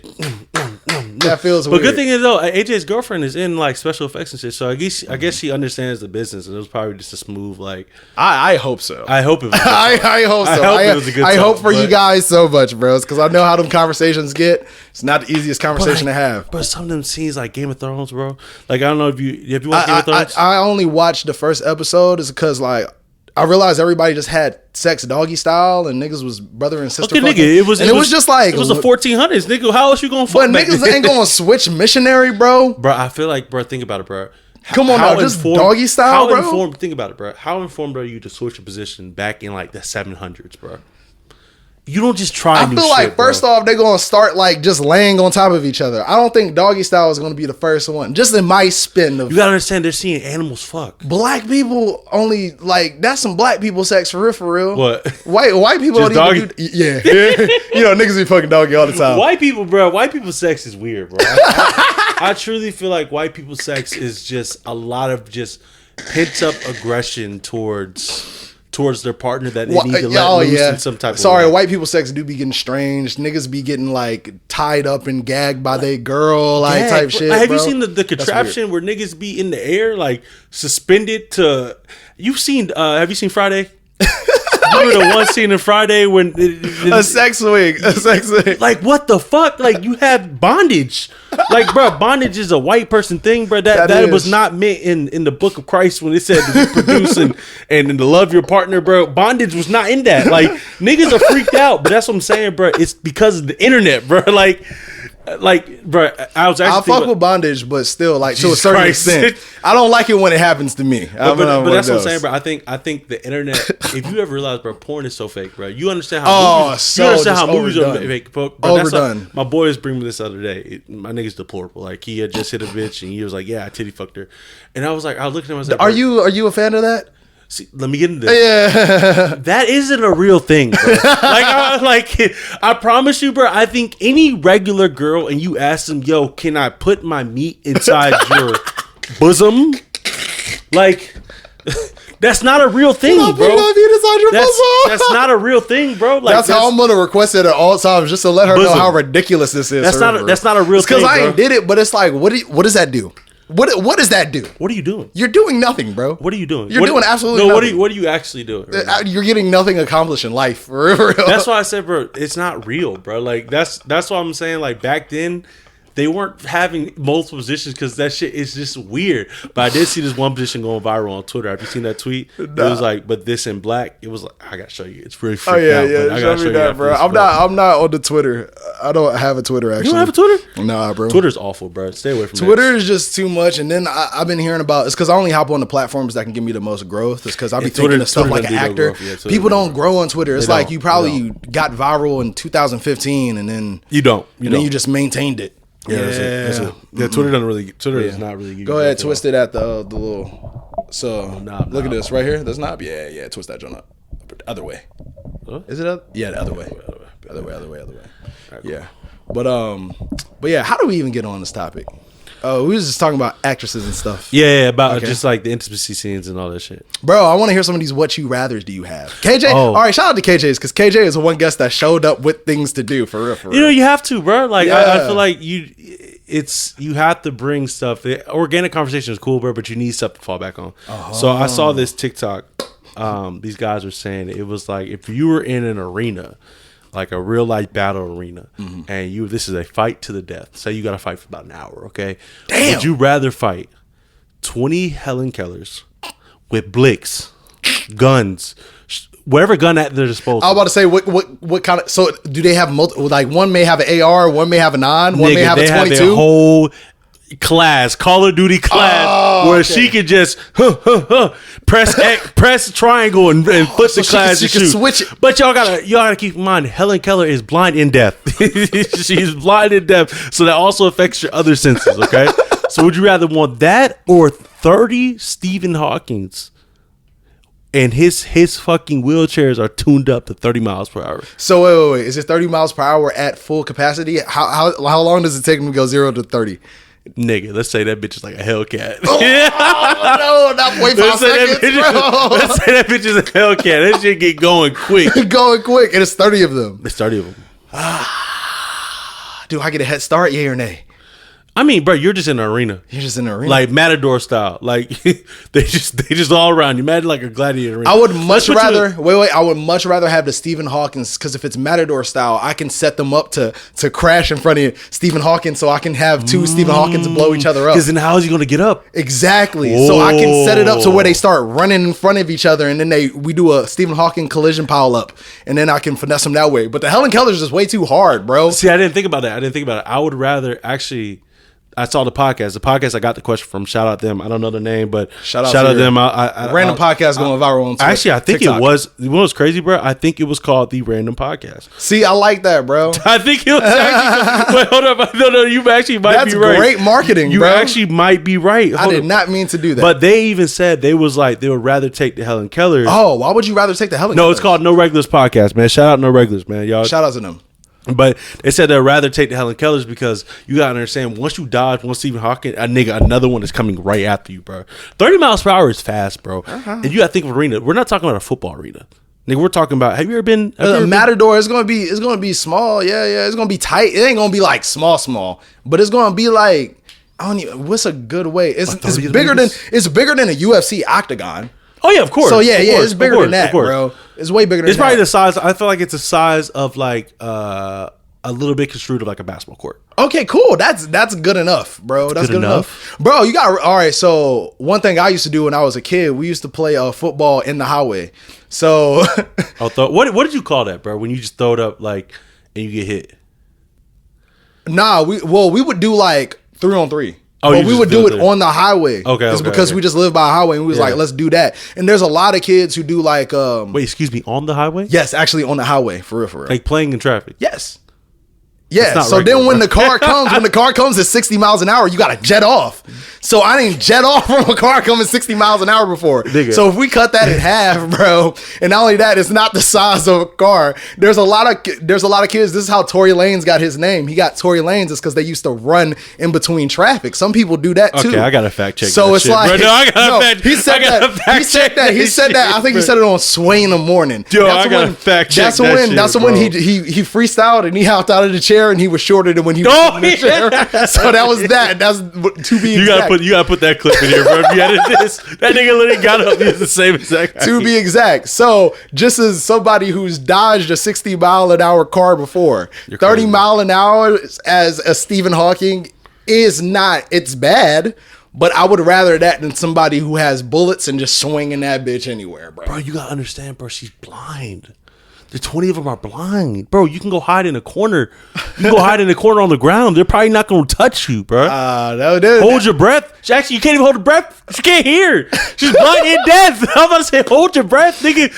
A: That feels
B: But
A: weird.
B: good thing is though, AJ's girlfriend is in like special effects and shit, so I guess she understands the business, and it was probably just a smooth like.
A: I hope so.
B: I hope it was.
A: I hope so.
B: I hope it was a good
A: I
B: time,
A: hope for
B: but-
A: you guys so much, bros, because I know how them conversations get. It's not the easiest conversation to have.
B: But some of them scenes like Game of Thrones, bro. Like I don't know if you watched Game of Thrones.
A: I only watched the first episode is because like I realized everybody just had sex doggy style and niggas was brother and sister.
B: Okay,
A: fucking.
B: nigga, it was
A: just like
B: it was the 1400s, nigga. How else you gonna fuck?
A: But niggas ain't gonna switch missionary, bro.
B: Bro, I feel like, bro, think about it, bro.
A: Come on now, just doggy style, bro.
B: Think about it, bro. How informed are you to switch a position back in like the 700s, bro? You don't just try.
A: I feel like first off, they're gonna start like just laying on top of each other. I don't think doggy style is gonna be the first one. Just in my spin of
B: you gotta understand, they're seeing animals fuck.
A: Black people only like that's some black people sex for real.
B: What?
A: White people
B: Just
A: don't even do, yeah. You know niggas be fucking doggy all the time.
B: White people, bro. White people sex is weird, bro. I truly feel like white people sex is just a lot of just pent up aggression towards their partner that they need to let loose in some type of way.
A: White people sex do be getting strange. Niggas be getting like tied up and gagged by their girl, like type shit.
B: Have
A: bro.
B: you seen the contraption where niggas be in the air, like suspended to? Have you seen Friday? Remember the one scene in Friday when
A: a sex swing.
B: Like what the fuck? Like you have bondage. Like bro, bondage is a white person thing, bro. That was not meant in the book of Christ when it said to produce and to love your partner, bro. Bondage was not in that. Like niggas are freaked out, but that's what I'm saying, bro. It's because of the internet, bro. Like, bro, I'll
A: fuck with bondage, but still, like to a certain extent, I don't like it when it happens to me.
B: But that's what I'm saying, bro. I think the internet. If you ever realize, bro, porn is so fake, bro. You understand how movies are fake, bro.
A: Overdone.
B: My boy was bringing me this the other day. My nigga's deplorable. Like he had just hit a bitch, and he was like, "Yeah, I titty fucked her," and I was looking at him. I was like,
A: "Are you a fan of that?"
B: See, let me get into this.
A: Yeah.
B: That isn't a real thing, bro. I promise you, bro. I think any regular girl and you ask them, yo, can I put my meat inside your bosom? Like, that's not a real thing, bro. That's not a real thing, bro. Like,
A: that's how I'm gonna request it at all times, just to let her know how ridiculous this is.
B: That's not a real thing.
A: Because I ain't did it, but it's like, what does that do? What does that do?
B: What are you doing?
A: You're doing nothing, bro.
B: What are you doing?
A: You're doing absolutely nothing.
B: What are you actually doing? Right?
A: You're getting nothing accomplished in life. For real.
B: That's why I said, bro, it's not real, bro. Like that's what I'm saying. Like back then, they weren't having multiple positions because that shit is just weird. But I did see this one position going viral on Twitter. Have you seen that tweet? Nah. It was like, but this in black. It was like, I gotta show you. It's really freaked out.
A: Yeah. Show me that, bro. I'm not on the Twitter. I don't have a Twitter. Actually,
B: you don't have a Twitter?
A: Nah, bro.
B: Twitter's awful, bro. Stay away from
A: Twitter. Is just too much. And then I've been hearing about it's because I only hop on the platforms that can give me the most growth. It's because I be thinking of stuff like an actor. People don't grow on Twitter. It's like you probably got viral in 2015, and then then you just maintained it.
B: That's it. Yeah, Twitter doesn't really. Twitter is not really.
A: Go ahead, twist it at the little. So look at this right here. This knob. Yeah. Twist that joint up. Other way. Huh? Is it up? Yeah, the other way. Other way. Right, cool. Yeah, but yeah. How do we even get on this topic? Oh, we was just talking about actresses and stuff.
B: Yeah, about just like the intimacy scenes and all that shit.
A: Bro, I want to hear some of these what you rathers do you have. KJ, all right, shout out to KJ's because KJ is the one guest that showed up with things to do for real.
B: You know, you have to, bro. Like I feel like you have to bring stuff. The organic conversation is cool, bro, but you need stuff to fall back on. So I saw this TikTok. These guys were saying it was like if you were in an arena, like a real life battle arena, and this is a fight to the death. Say you got to fight for about an hour, okay?
A: Damn.
B: Would you rather fight 20 Helen Kellers with blicks, guns, whatever gun at their disposal?
A: I was about to say what kind of. So do they have multiple? Like one may have an AR, one may have a 9, one may have a 22.
B: Have a whole class, Call of Duty class, where she could just press triangle and flip the class and shoot.
A: Switch it.
B: But y'all gotta keep in mind, Helen Keller is blind in deaf. She's blind in deaf, so that also affects your other senses. Okay, so would you rather want that or 30 Stephen Hawkings? And his fucking wheelchairs are tuned up to 30 miles per hour.
A: So wait. Is it 30 miles per hour at full capacity? How long does it take him to go 0 to 30?
B: Nigga, let's say that bitch is like a Hellcat.
A: Oh, no, not 0.5 seconds, bro.
B: Let's say that bitch is a Hellcat. That shit get going quick.
A: And it's 30 of them.
B: It's 30 of them.
A: Do I get a head start, yay or nay?
B: I mean, bro, you're just in an arena. Like Matador style. Like they just all around you. Imagine like a gladiator arena.
A: I would much rather I would much rather have the Stephen Hawkins, because if it's Matador style, I can set them up to crash in front of Stephen Hawkins, so I can have two Stephen Hawkins blow each other up.
B: Because then how is he gonna get up?
A: Exactly. So I can set it up to where they start running in front of each other, and then we do a Stephen Hawking collision pile up, and then I can finesse them that way. But the Helen Keller's just way too hard, bro.
B: See, I didn't think about that. I would rather actually. I saw the podcast. The podcast I got the question from. Shout out them. I don't know the name, but shout out
A: to
B: them.
A: Random podcast going viral on Twitter.
B: Actually, I think
A: TikTok.
B: it was. You know what's crazy, bro? I think it was called the Random Podcast.
A: See, I like that, bro.
B: I think it was actually. Wait, hold up. No, you actually might be right.
A: That's great marketing,
B: you
A: bro.
B: actually might be right.
A: I did not mean to do that.
B: But they even said they was like they would rather take the Helen Kellers.
A: Oh, why would you rather take the Helen?
B: No, it's called No Regulars Podcast, man. Shout out No Regulars, man. Y'all.
A: Shout out to them.
B: But they said they'd rather take the Helen Kellers because you gotta understand, once you dodge one Stephen Hawking, another one is coming right after you, bro. 30 miles per hour is fast, bro. And you gotta think of arena. We're not talking about a football arena. Nigga, we're talking about. Have you ever been?
A: Matador is gonna be small. Yeah. It's gonna be tight. It ain't gonna be like small, but it's gonna be like, I don't even. What's a good way? It's bigger than a UFC octagon.
B: Oh yeah, of course.
A: So yeah, it's bigger than that, bro. It's way bigger than that.
B: It's probably the size. I feel like it's the size of like a little bit construed of like a basketball court.
A: Okay, cool. That's good enough, bro. That's good enough. Bro, you got all right. So one thing I used to do when I was a kid, we used to play football in the highway. So
B: what did you call that, bro? When you just throw it up like and you get hit?
A: Nah, we would do like 3-on-3.
B: Oh,
A: but we would do it on the highway.
B: Okay,
A: it's because we just live by a highway, and we was like, let's do that. And there's a lot of kids who do like
B: wait, excuse me, on the highway?
A: Yes, actually on the highway, for real.
B: Like playing in traffic.
A: Yes. Yeah. So
B: regular,
A: then when the car comes at 60 miles an hour, you gotta jet off. So I didn't jet off from a car coming 60 miles an hour before.
B: Nigga.
A: So if we cut that in half, bro, and not only that, it's not the size of a car. There's a lot of kids. This is how Tory Lanez got his name. He got Tory Lanez is because they used to run in between traffic. Some people do that too.
B: Okay, I gotta fact check.
A: So
B: that
A: it's
B: shit,
A: like,
B: bro. No, I gotta fact.
A: He said that. He said that. I think he said it on Sway in the Morning.
B: Yo, I gotta fact check that shit.
A: That's when he freestyled and he hopped out of the chair and he was shorter than when he was in the chair. So that was that. That's to be exact.
B: You gotta put that clip in here, bro. If you edit this, that nigga literally got up. He was the same exact.
A: To be exact. So just as somebody who's dodged a 60 mile an hour car before, 30 mile an hour as a Stephen Hawking is not. It's bad. But I would rather that than somebody who has bullets and just swinging that bitch anywhere, bro.
B: Bro, you gotta understand, bro. She's blind. The 20 of them are blind. Bro, you can go hide in a corner. You can go hide in a corner on the ground. They're probably not going to touch you, bro. Hold your breath. Actually, you can't even hold your breath. She can't hear. She's blind and deaf. I'm about to say, hold your breath, nigga.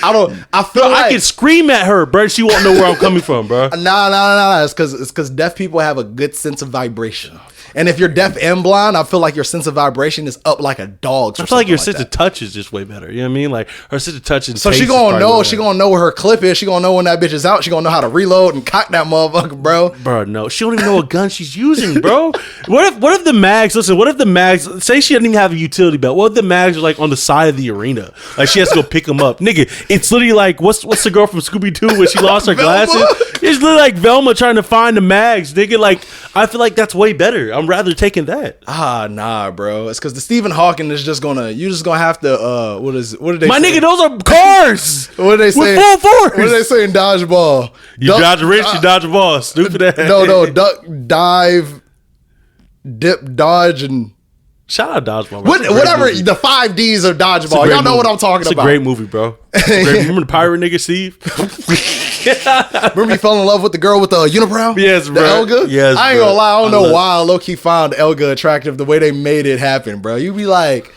A: I feel like
B: I can scream at her, bro. She won't know where I'm coming from, bro.
A: Nah. It's because deaf people have a good sense of vibration. And if you're deaf and blind, I feel like your sense of vibration is up like a dog's.
B: I feel like your sense of touch is just way better. You know what I mean? Like her sense of touch and
A: so she gonna know. She gonna know where her clip is. She gonna know when that bitch is out. She gonna know how to reload and cock that motherfucker, bro.
B: Bro, no, she don't even know what gun she's using, bro. What if the mags? Listen, what if the mags? Say she doesn't even have a utility belt. What if the mags are like on the side of the arena? Like she has to go pick them up, nigga. It's literally like what's the girl from Scooby Doo when she lost her glasses? It's literally like Velma trying to find the mags, nigga. Like I feel like that's way better. I'm rather taking that.
A: Nah, bro. It's because the Stephen Hawking is just gonna. You just gonna have to. What did they?
B: My
A: say?
B: nigga, those are cars.
A: What did they say?
B: With full force.
A: What did they say in dodgeball?
B: You dodge a wrench, you dodge a ball. Stupid ass.
A: No. Duck, dive, dip, dodge, and.
B: Shout out Dodgeball.
A: Whatever the 5 Ds of Dodgeball. Y'all know what I'm talking about.
B: It's a great movie, bro. Remember the pirate nigga Steve?
A: Remember you fell in love with the girl with the unibrow?
B: Yes, bro.
A: The Elga?
B: Yes,
A: I ain't gonna lie. I don't know why I low-key found Elga attractive the way they made it happen, bro. You be like,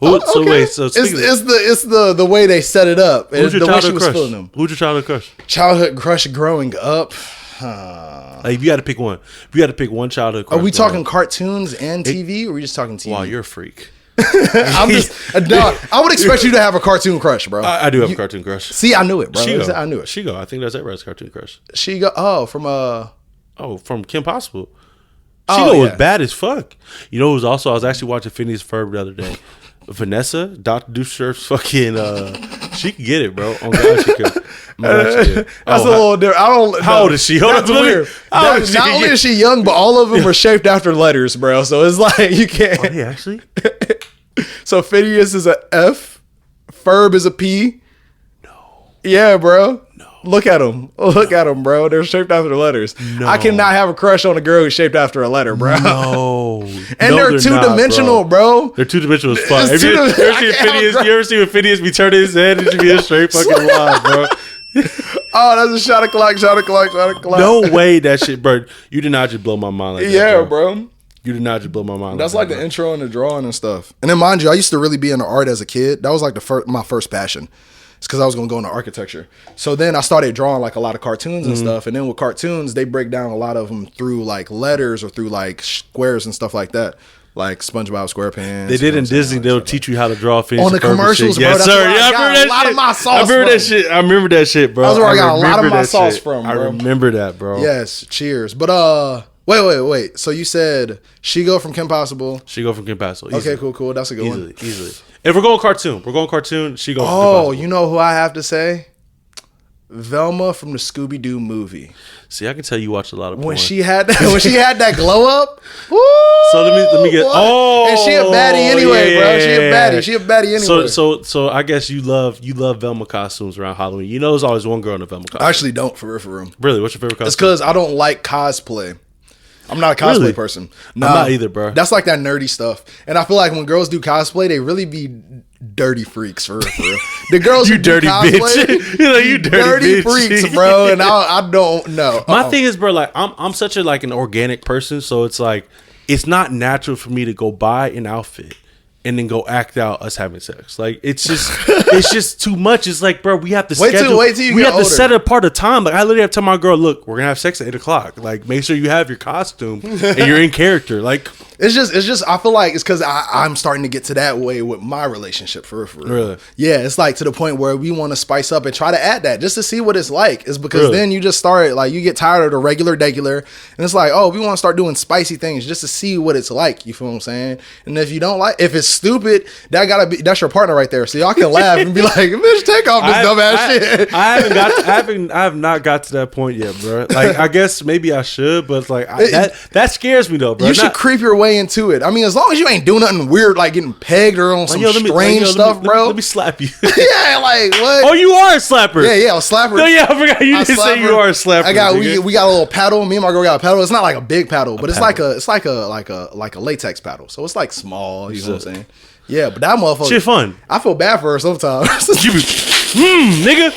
B: so
A: okay.
B: wait, so
A: it's the way they set it up.
B: Who's your
A: the way she
B: childhood
A: was
B: crush?
A: feeling them.
B: Who's your childhood crush?
A: Childhood crush growing up.
B: Like if you had to pick one, if you had to pick one childhood crush.
A: Are we talking cartoons and TV, or are we just talking TV?
B: Wow, you're a freak.
A: I'm just I would expect you to have a cartoon crush, bro.
B: I do have a cartoon crush.
A: See, I knew it, bro.
B: Shigo.
A: I knew it.
B: Shigo. I think that's Everett's cartoon crush.
A: Shigo.
B: From Kim Possible.
A: Oh,
B: Shigo
A: yeah.
B: was bad as fuck. You know, it was also I was actually watching Phineas Ferb the other day. Vanessa, Dr. Deucer's fucking she could get it, bro. Oh God, she could.
A: That's a little different.
B: How old is she? Hold
A: That's
B: on,
A: weird. Not only is she young, but all of them are shaped after letters, bro. So it's like you can't.
B: Oh, yeah, actually.
A: So Phineas is a F, Ferb is a P.
B: No.
A: Yeah, bro. No. Look at them. Look at them, bro. They're shaped after letters. No. I cannot have a crush on a girl who's shaped after a letter, bro.
B: No.
A: And they're two-dimensional, bro.
B: They're two-dimensional as fuck. Have you ever seen when Phineas be turning his head and be a straight fucking line, bro?
A: Oh, that's a shot o'clock.
B: No way that shit, bro. You did not just blow my mind like that.
A: Yeah, bro.
B: You did not just blow my mind.
A: That's like the intro and the drawing and stuff. And then mind you, I used to really be into art as a kid. That was like my first passion. It's because I was going to go into architecture. So then I started drawing like a lot of cartoons and stuff. And then with cartoons, they break down a lot of them through like letters or through like squares and stuff like that. Like SpongeBob SquarePants.
B: They did in Disney. They'll teach you how to draw things
A: on the commercials, bro.
B: Yes, sir.
A: Yeah, I remember that shit.
B: I remember that shit. I remember that shit, bro.
A: That's where I got a lot of my sauce from, bro.
B: I remember that, bro.
A: Yes. Cheers. But wait. So you said she go from Kim Possible.
B: She go from Kim Possible.
A: Okay, cool. That's a good one.
B: Easily. If we're going cartoon, she goes from Kim
A: Oh,
B: Possible.
A: you know who I have to say? Velma from the Scooby-Doo movie.
B: See, I can tell you watched a lot of porn.
A: When she had that glow up. Woo,
B: so let me get.
A: boy.
B: Oh,
A: and she a baddie anyway, bro. She a baddie anyway.
B: So I guess you love Velma costumes around Halloween. You know, there's always one girl in a Velma costume.
A: I actually don't, for real.
B: Really, what's your favorite costume?
A: It's because I don't like cosplay. I'm not a cosplay person. Nah,
B: I'm not either, bro.
A: That's like that nerdy stuff. And I feel like when girls do cosplay, they really be dirty freaks, for real. The girls who do cosplay,
B: you dirty
A: freaks, bro. And I don't know.
B: My thing is, bro, like I'm such a like an organic person, so it's like it's not natural for me to go buy an outfit and then go act out us having sex. Like it's just too much. It's like, bro, we have to schedule.
A: Wait till you
B: we
A: get
B: have
A: older.
B: to set apart a time. Like I literally have to tell my girl, look, we're gonna have sex at 8:00. Like make sure you have your costume and you're in character. Like
A: it's just. I feel like it's because I'm starting to get to that way with my relationship, for real.
B: Really?
A: Yeah, it's like to the point where we want to spice up and try to add that just to see what it's like. It's because
B: Really?
A: then you just start like you get tired of the regular, and it's like, oh, we want to start doing spicy things just to see what it's like. You feel what I'm saying? And if you don't like, if it's stupid, that's your partner right there. So y'all can laugh and be like, bitch, take off this dumbass shit.
B: I have not got to that point yet, bro. Like I guess maybe I should, but it's like that scares me though, bro.
A: You should creep your way into it. I mean, as long as you ain't doing nothing weird like getting pegged or on some strange stuff, bro.
B: Let me slap you.
A: Yeah, like what?
B: Oh, you are a slapper.
A: Yeah, a slapper.
B: No, yeah, I forgot you didn't say you are a slapper.
A: We got a little paddle. Me and my girl got a paddle. It's not like a big paddle, but it's like a latex paddle. So it's like small. You know what I'm saying? Yeah, but that motherfucker.
B: Shit fun.
A: I feel bad for her sometimes.
B: Nigga.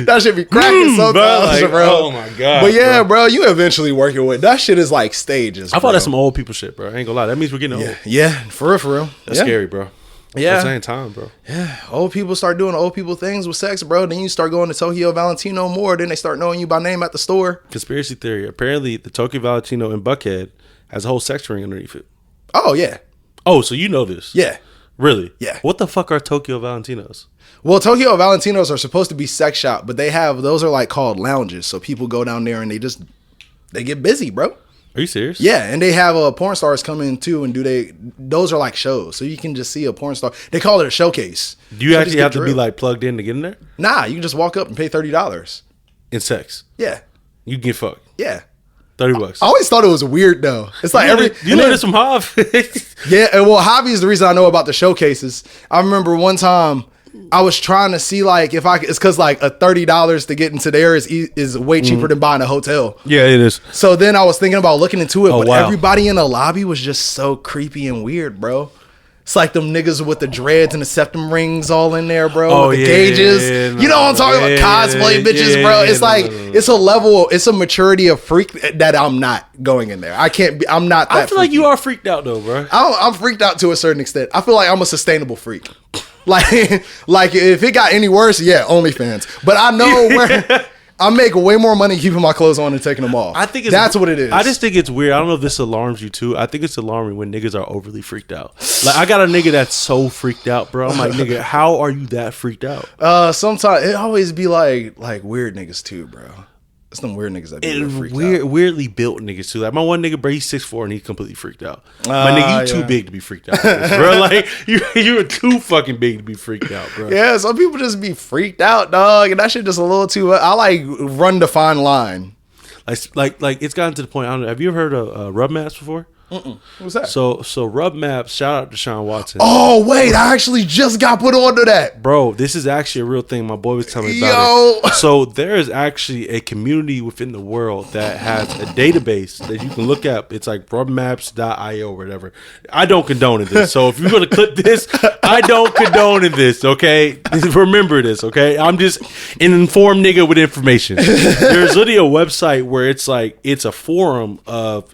A: That shit be cracking sometimes, bro.
B: Oh my god.
A: But yeah, bro, you eventually working with that shit is like stages.
B: I thought that's some old people shit, bro. I ain't gonna lie. That means we're getting old.
A: Yeah, for real.
B: That's scary, bro.
A: Yeah.
B: At the same time, bro.
A: Yeah. Old people start doing old people things with sex, bro. Then you start going to Tokyo Valentino more. Then they start knowing you by name at the store.
B: Conspiracy theory. Apparently, the Tokyo Valentino in Buckhead has a whole sex ring underneath it.
A: Oh, yeah.
B: Oh, so you know this?
A: Yeah.
B: Really?
A: Yeah.
B: What the fuck are Tokyo Valentinos?
A: Well, Tokyo Valentinos are supposed to be sex shop, but those are like called lounges. So people go down there and they get busy, bro.
B: Are you serious?
A: Yeah, and they have porn stars come in too, and those are like shows, so you can just see a porn star. They call it a showcase.
B: Do you actually have to be like plugged in to get in there?
A: Nah, you can just walk up and pay $30.
B: In sex?
A: Yeah.
B: You can get fucked.
A: Yeah.
B: $30.
A: I always thought it was weird though. It's like
B: you know this from Hav.
A: Yeah, and well, Hobby is the reason I know about the showcases. I remember one time I was trying to see like if it's because like a $30 to get into there is way cheaper than buying a hotel.
B: Yeah, it is.
A: So then I was thinking about looking into it, but everybody in the lobby was just so creepy and weird, bro. It's like them niggas with the dreads and the septum rings all in there, bro. With the gauges. You know what I'm talking about? Cosplay bitches, bro. It's it's a level, it's a maturity of freak that I'm not going in there. I'm not that
B: I feel like you are freaked out though, bro.
A: I'm freaked out to a certain extent. I feel like I'm a sustainable freak. Like if it got any worse, yeah, OnlyFans. But I know where I make way more money keeping my clothes on and taking them off.
B: I think
A: that's what it is.
B: I just think it's weird. I don't know if this alarms you too. I think it's alarming when niggas are overly freaked out. Like I got a nigga that's so freaked out, bro. I'm like, nigga, how are you that freaked out?
A: Sometimes it always be like weird niggas too, bro. It's them weird niggas that be freaked out.
B: Weirdly built niggas too. Like my one nigga, bro, he's 6'4" and he's completely freaked out. My nigga, you too big to be freaked out, bro. Like you're too fucking big to be freaked out, bro.
A: Yeah, some people just be freaked out, dog, and that shit just a little too. I like run the fine line.
B: Like it's gotten to the point. I don't know. Have you ever heard of rub maps before?
A: What's that?
B: So rub maps. Shout out to Sean Watson.
A: Oh wait, I actually just got put onto that,
B: bro. This is actually a real thing. My boy was telling me about it. So there is actually a community within the world that has a database that you can look up. It's like rubmaps.io or whatever. I don't condone in this. So if you're gonna clip this, I don't condone in this. Okay, remember this. Okay, I'm just an informed nigga with information. There's literally a website where it's a forum of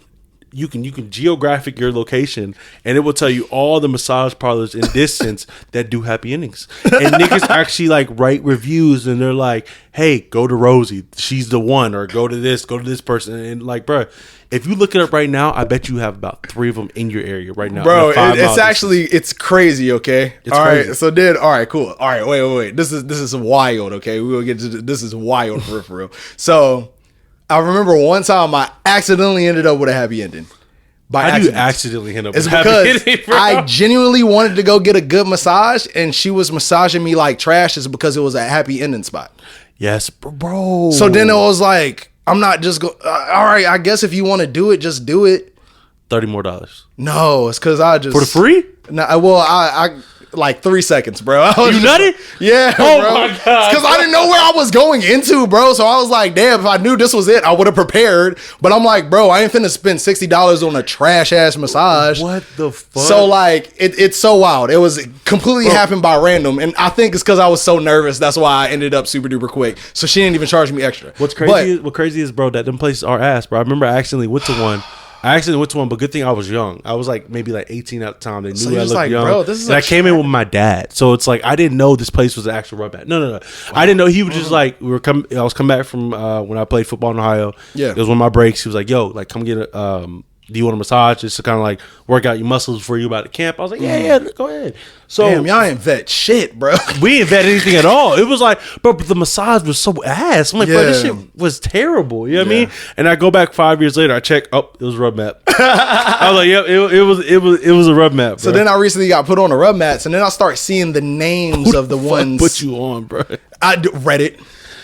B: you can geographic your location, and it will tell you all the massage parlors in distance that do happy endings. And niggas actually like write reviews, and they're like, "Hey, go to Rosie, she's the one," or go to this person, and like, bro. If you look it up right now, I bet you have about 3 of them in your area right now.
A: Bro, it's actually, it's crazy, okay?
B: It's crazy.
A: Right, so then, all right, cool. All right, wait. This is wild, okay? We will get to this is wild for real. So, I remember one time I accidentally ended up with a happy ending.
B: How do you accidentally end up
A: it's
B: with a happy ending, bro?
A: I genuinely wanted to go get a good massage, and she was massaging me like trash just because it was a happy ending spot.
B: Yes, bro.
A: So then it was like, I'm not just all right, I guess if you want to do it, just do it.
B: $30 more.
A: No, it's because I just
B: for the free.
A: No, well, I like 3 seconds, bro.
B: You nutty?
A: Yeah.
B: Oh
A: bro.
B: my god!
A: Because I didn't know where I was going into, bro. So I was like, damn, if I knew this was it, I would have prepared. But I'm like, bro, I ain't finna spend $60 on a trash ass massage.
B: What the fuck?
A: So like, it's so wild. It was completely happened by random, and I think it's because I was so nervous. That's why I ended up super duper quick. So she didn't even charge me extra.
B: What's crazy is, bro, that them places are ass, bro. I remember I accidentally went to one. But good thing I was young. I was like maybe like 18 at the time. They knew I looked like, young.
A: Bro, this is
B: and I came in with my dad, so it's like I didn't know this place was an actual rub mat. No. Wow. I didn't know he was just like I was coming back from when I played football in Ohio. Yeah, it was one of my breaks. He was like, "Yo, like come get a do you want a massage just to kind of like work out your muscles before you about to camp?" I was like, yeah, go ahead. So
A: damn, y'all ain't vet shit, bro.
B: We ain't vet anything at all. It was like, but the massage was so ass. I'm like, bro, this shit was terrible. You know what I mean? And I go back 5 years later, I check, it was a rub mat. I was like, yep, it was a rub mat, bro.
A: So then I recently got put on the rub mats, and then I start seeing the names of the ones
B: put you on, bro.
A: I read it.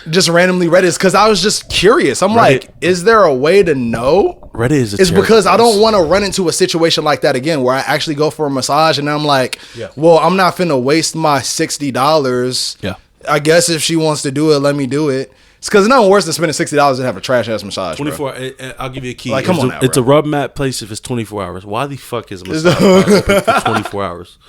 A: Just randomly read it because I was just curious. I'm like, is there a way to know?
B: Reddit is
A: it's because I don't want to run into a situation like that again where I actually go for a massage and I'm like, well, I'm not finna waste my $60.
B: Yeah.
A: I guess if she wants to do it, let me do it. It's because it's nothing worse than spending $60 and have a trash ass massage.
B: 24. I'll give you a key.
A: Like, come on now,
B: it's a rub mat place if it's 24 hours. Why the fuck is a massage open for 24 hours?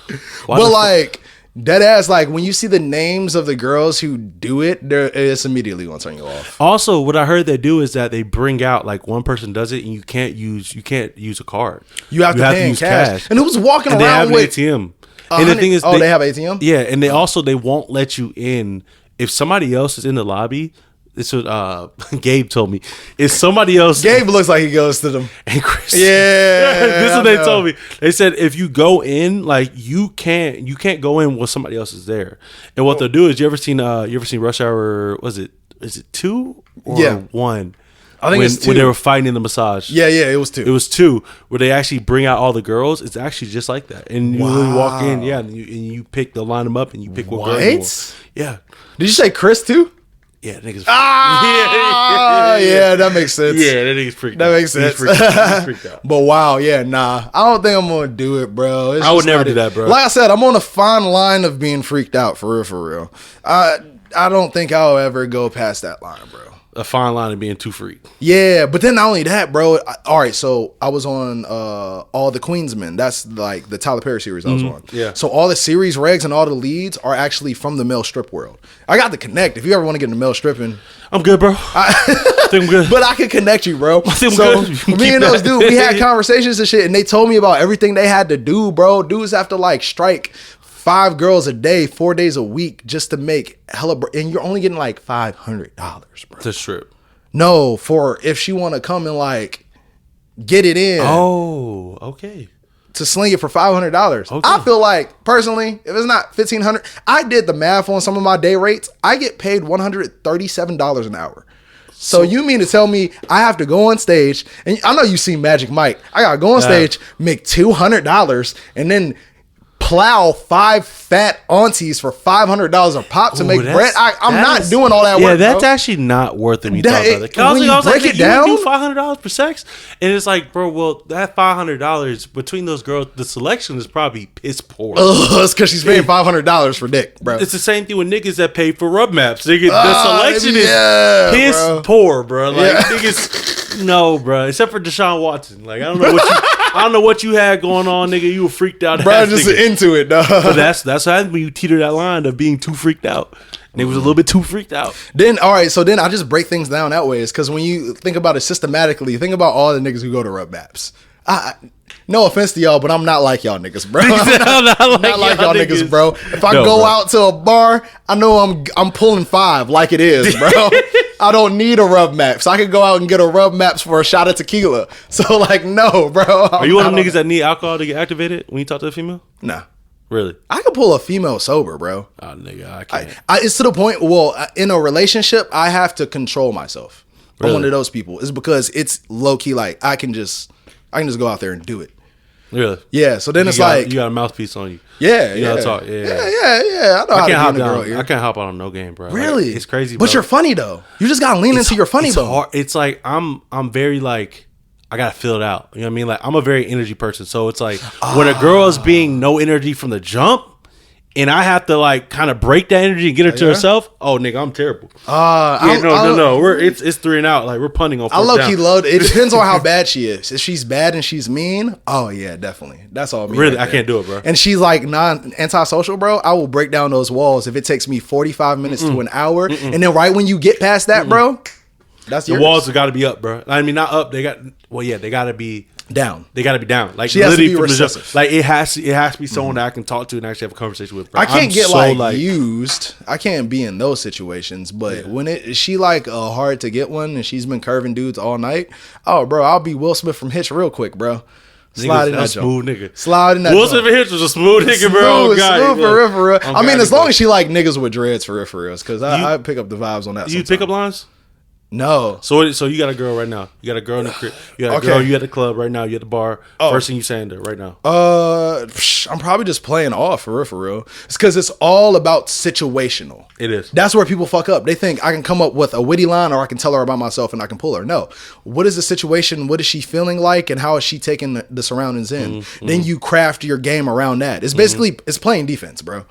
A: But like. Dead ass, like when you see the names of the girls who do it, it's immediately gonna turn you off.
B: Also, what I heard they do is that they bring out like one person does it, and you can't use a card.
A: You have to pay in cash. And who's walking
B: and
A: around
B: they have
A: with
B: an ATM? And the thing is,
A: they have ATM.
B: Yeah, and they won't let you in if somebody else is in the lobby. This is what Gabe told me. If somebody else,
A: Gabe looks like he goes to them.
B: And Chris,
A: this
B: is what they told me. They said if you go in, like you can't go in while somebody else is there. And what they'll do is, you ever seen Rush Hour? Is it 2 or 1?
A: I think it's 2.
B: When they were fighting in the massage.
A: Yeah, it was 2.
B: It was 2 where they actually bring out all the girls. It's actually just like that, and you really walk in, and you pick, they'll line them up, and you pick what girl you want. Yeah.
A: Did you say Chris too?
B: Yeah, niggas.
A: Yeah, that makes sense.
B: Yeah, that nigga's freaked out.
A: That makes sense.
B: He's freaked out.
A: But wow, nah. I don't think I'm gonna do it, bro.
B: I would never do that, bro.
A: Like I said, I'm on a fine line of being freaked out, for real. I don't think I'll ever go past that line, bro.
B: A fine line of being too freak.
A: Yeah, but then not only that, bro. All right, so I was on All the Queensmen. That's like the Tyler Perry series I was on.
B: Yeah.
A: So all the series regs and all the leads are actually from the male strip world. I got the connect. If you ever want to get into male stripping,
B: I'm good, bro. I think I'm good.
A: But I can connect you, bro.
B: I think I'm good.
A: Me and those dudes, we had conversations and shit, and they told me about everything they had to do, bro. Dudes have to like strike 5 girls a day, 4 days a week, just to make hella, and you're only getting like $500, bro.
B: To strip.
A: No, for if she want to come and like get it in.
B: Oh, okay.
A: To sling it for $500.
B: Okay.
A: I feel like personally, if it's not $1,500, I did the math on some of my day rates. I get paid $137 an hour. So you mean to tell me I have to go on stage, and I know you see Magic Mike. I gotta go on stage, make $200, and then plow 5 fat aunties for $500 a pop to make bread. I'm not doing all that work.
B: Yeah, that's actually not worth it.
A: When you break it down,
B: you do $500 for sex, and it's like, bro, well, that $500 between those girls, the selection is probably piss poor.
A: It's because she's paying $500 for dick, bro.
B: It's the same thing with niggas that pay for rub maps. The selection is piss poor, bro. Like niggas, no, bro. Except for Deshaun Watson. Like I don't know what you had going on, nigga. You were freaked out,
A: bro. Just into it, dog.
B: But that's what happens when you teeter that line of being too freaked out. And it was a little bit too freaked out.
A: Then, all right, so then I just break things down that way. Is because when you think about it systematically, think about all the niggas who go to rub maps. No offense to y'all, but I'm not like y'all niggas, bro.
B: I'm not like
A: y'all niggas, bro. If I go out to a bar, I know I'm pulling 5 like it is, bro. I don't need a rub maps. I could go out and get a rub maps for a shot of tequila. So like, no, bro.
B: Are you one of them niggas that need alcohol to get activated when you talk to a female?
A: Nah.
B: Really?
A: I could pull a female sober, bro.
B: Oh, nigga, I can't.
A: It's to the point. Well, in a relationship, I have to control myself. Really? I'm one of those people. It's because it's low key. Like I can just go out there and do it.
B: Really?
A: Yeah. So then you
B: got a mouthpiece on you.
A: Yeah.
B: You gotta talk. Yeah.
A: I know how to get in the girl ear.
B: I can't hop on no game, bro.
A: Really?
B: Like, it's crazy, bro.
A: But you're funny though. You just gotta lean into your funny bone.
B: Hard. It's like I'm very like I gotta fill it out. You know what I mean? Like I'm a very energy person, so it's like when a girl is being no energy from the jump. And I have to like kind of break that energy and get her to herself. Oh, nigga, I'm terrible. No. It's 3 and out. Like we're punting on.
A: I low key love it. It depends on how bad she is. If she's bad and she's mean, oh yeah, definitely. That's all me.
B: Really, I can't do it, bro.
A: And she's like antisocial, bro. I will break down those walls if it takes me 45 minutes to an hour. And then right when you get past that, bro, that's
B: the walls have got to be up, bro. I mean, not up. They got to be.
A: Down.
B: They got to be down. Like
A: she has to be recessive.
B: Like it has to be someone that I can talk to and actually have a conversation with. Bro.
A: I can't get used. I can't be in those situations. But when she like hard to get one and she's been curving dudes all night. Oh, bro, I'll be Will Smith from Hitch real quick, bro. Slide in that
B: smooth nigga.
A: Slide in that.
B: Will Smith from Hitch was a smooth nigga, bro.
A: Smooth for real. I mean, as long as she like niggas with dreads for real, because I pick up the vibes on that.
B: You pick up lines?
A: No.
B: So you got a girl right now. You got a girl in the crib. You got a girl. You at the club right now. You at the bar. First thing you saying to her right now?
A: I'm probably just playing off for real. It's because it's all about situational.
B: It is.
A: That's where people fuck up. They think I can come up with a witty line or I can tell her about myself and I can pull her. No. What is the situation? What is she feeling like? And how is she taking the surroundings in? Then you craft your game around that. It's basically it's playing defense, bro.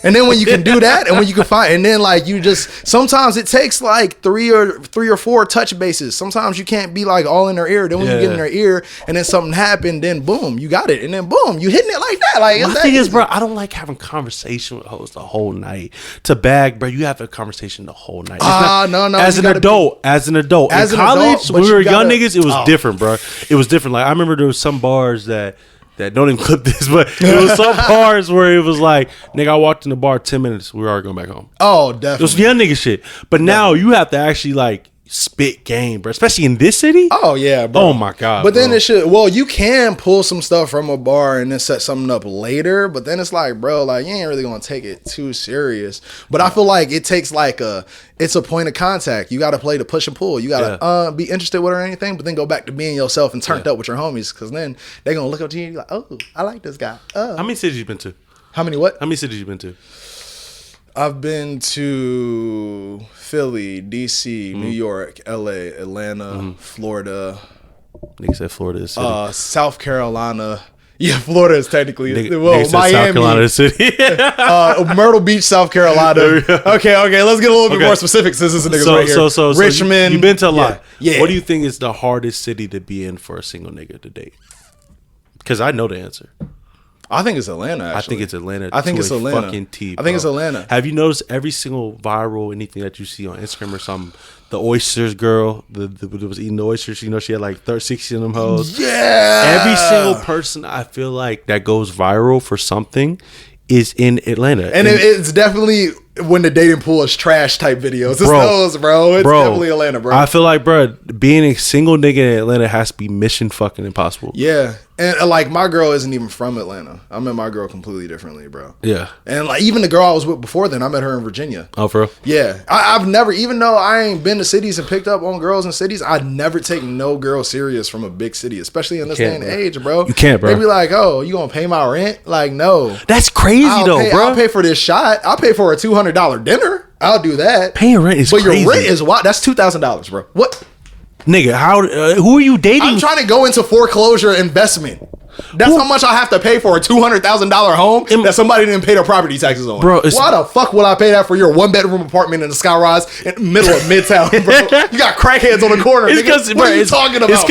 A: And then when you can do that, and when you can find, and then like you just sometimes it takes like three or four touch bases. Sometimes you can't be like all in her ear. Then when you get in her ear, and then something happened, then boom, you got it, and then boom, you hitting it like that. Like
B: my thing is, bro, I don't like having conversation with hoes the whole night. To bag, bro, you have a conversation the whole night.
A: No.
B: As an adult, in college, when we were young niggas, it was different, bro. It was different. Like I remember there was some bars that don't even clip this, but it was some bars where it was like, nigga, I walked in the bar 10 minutes, we were already going back home.
A: Oh, definitely.
B: It was young nigga shit. But now you have to actually like spit game, bro. Especially in this city.
A: Oh yeah, bro.
B: Oh my god.
A: But then it should. Well, you can pull some stuff from a bar and then set something up later. But then it's like, bro, like you ain't really gonna take it too serious. But I feel like it takes like it's a point of contact. You got to play the push and pull. You got to be interested with her or anything, but then go back to being yourself and turned up with your homies. Because then they're gonna look up to you and like, oh, I like this guy.
B: How many cities you been to?
A: How many what?
B: How many cities you been to?
A: I've been to Philly, DC, New York, LA, Atlanta, Florida.
B: Nigga said Florida is city.
A: South Carolina. Yeah, Florida is technically
B: nigga
A: Miami.
B: South Carolina city.
A: Myrtle Beach, South Carolina. Okay, let's get a little bit more specific since this is niggas right here.
B: So
A: Richmond.
B: You've been to a lot.
A: Yeah.
B: What do you think is the hardest city to be in for a single nigga to date? Because I know the answer.
A: I think it's Atlanta. Actually.
B: I think it's Atlanta.
A: I think it's Atlanta.
B: Fucking T,
A: I think it's Atlanta.
B: Have you noticed every single viral anything that you see on Instagram or something? The oysters girl that was eating the oysters. You know, she had like 60 of them hoes.
A: Yeah.
B: Every single person I feel like that goes viral for something is in Atlanta,
A: and it's definitely when the dating pool is trash type videos. It's those, bro. It's definitely Atlanta, bro.
B: I feel like, bro, being a single nigga in Atlanta has to be mission fucking impossible.
A: Yeah. And like my girl isn't even from Atlanta. I met my girl completely differently, bro.
B: Yeah.
A: And like even the girl I was with before then, I met her in Virginia.
B: Oh, for real?
A: Yeah. I've never, even though I ain't been to cities and picked up on girls in cities, I'd never take no girl serious from a big city, especially in this day and age, bro.
B: You can't, bro.
A: They be like, oh, you gonna pay my rent? Like, no.
B: That's crazy bro.
A: I'll pay for this shot. I'll pay for a $200 dinner. I'll do that.
B: Paying rent is crazy.
A: But your rent is what? That's $2,000, bro. What?
B: Nigga, who are you dating?
A: I'm trying to go into foreclosure investment. That's how much I have to pay for a $200,000 home that somebody didn't pay their property taxes on.
B: Bro,
A: why the fuck would I pay that for your 1-bedroom apartment in the sky rise in the middle of Midtown, bro? You got crackheads on the corner. What are you talking about?
B: It's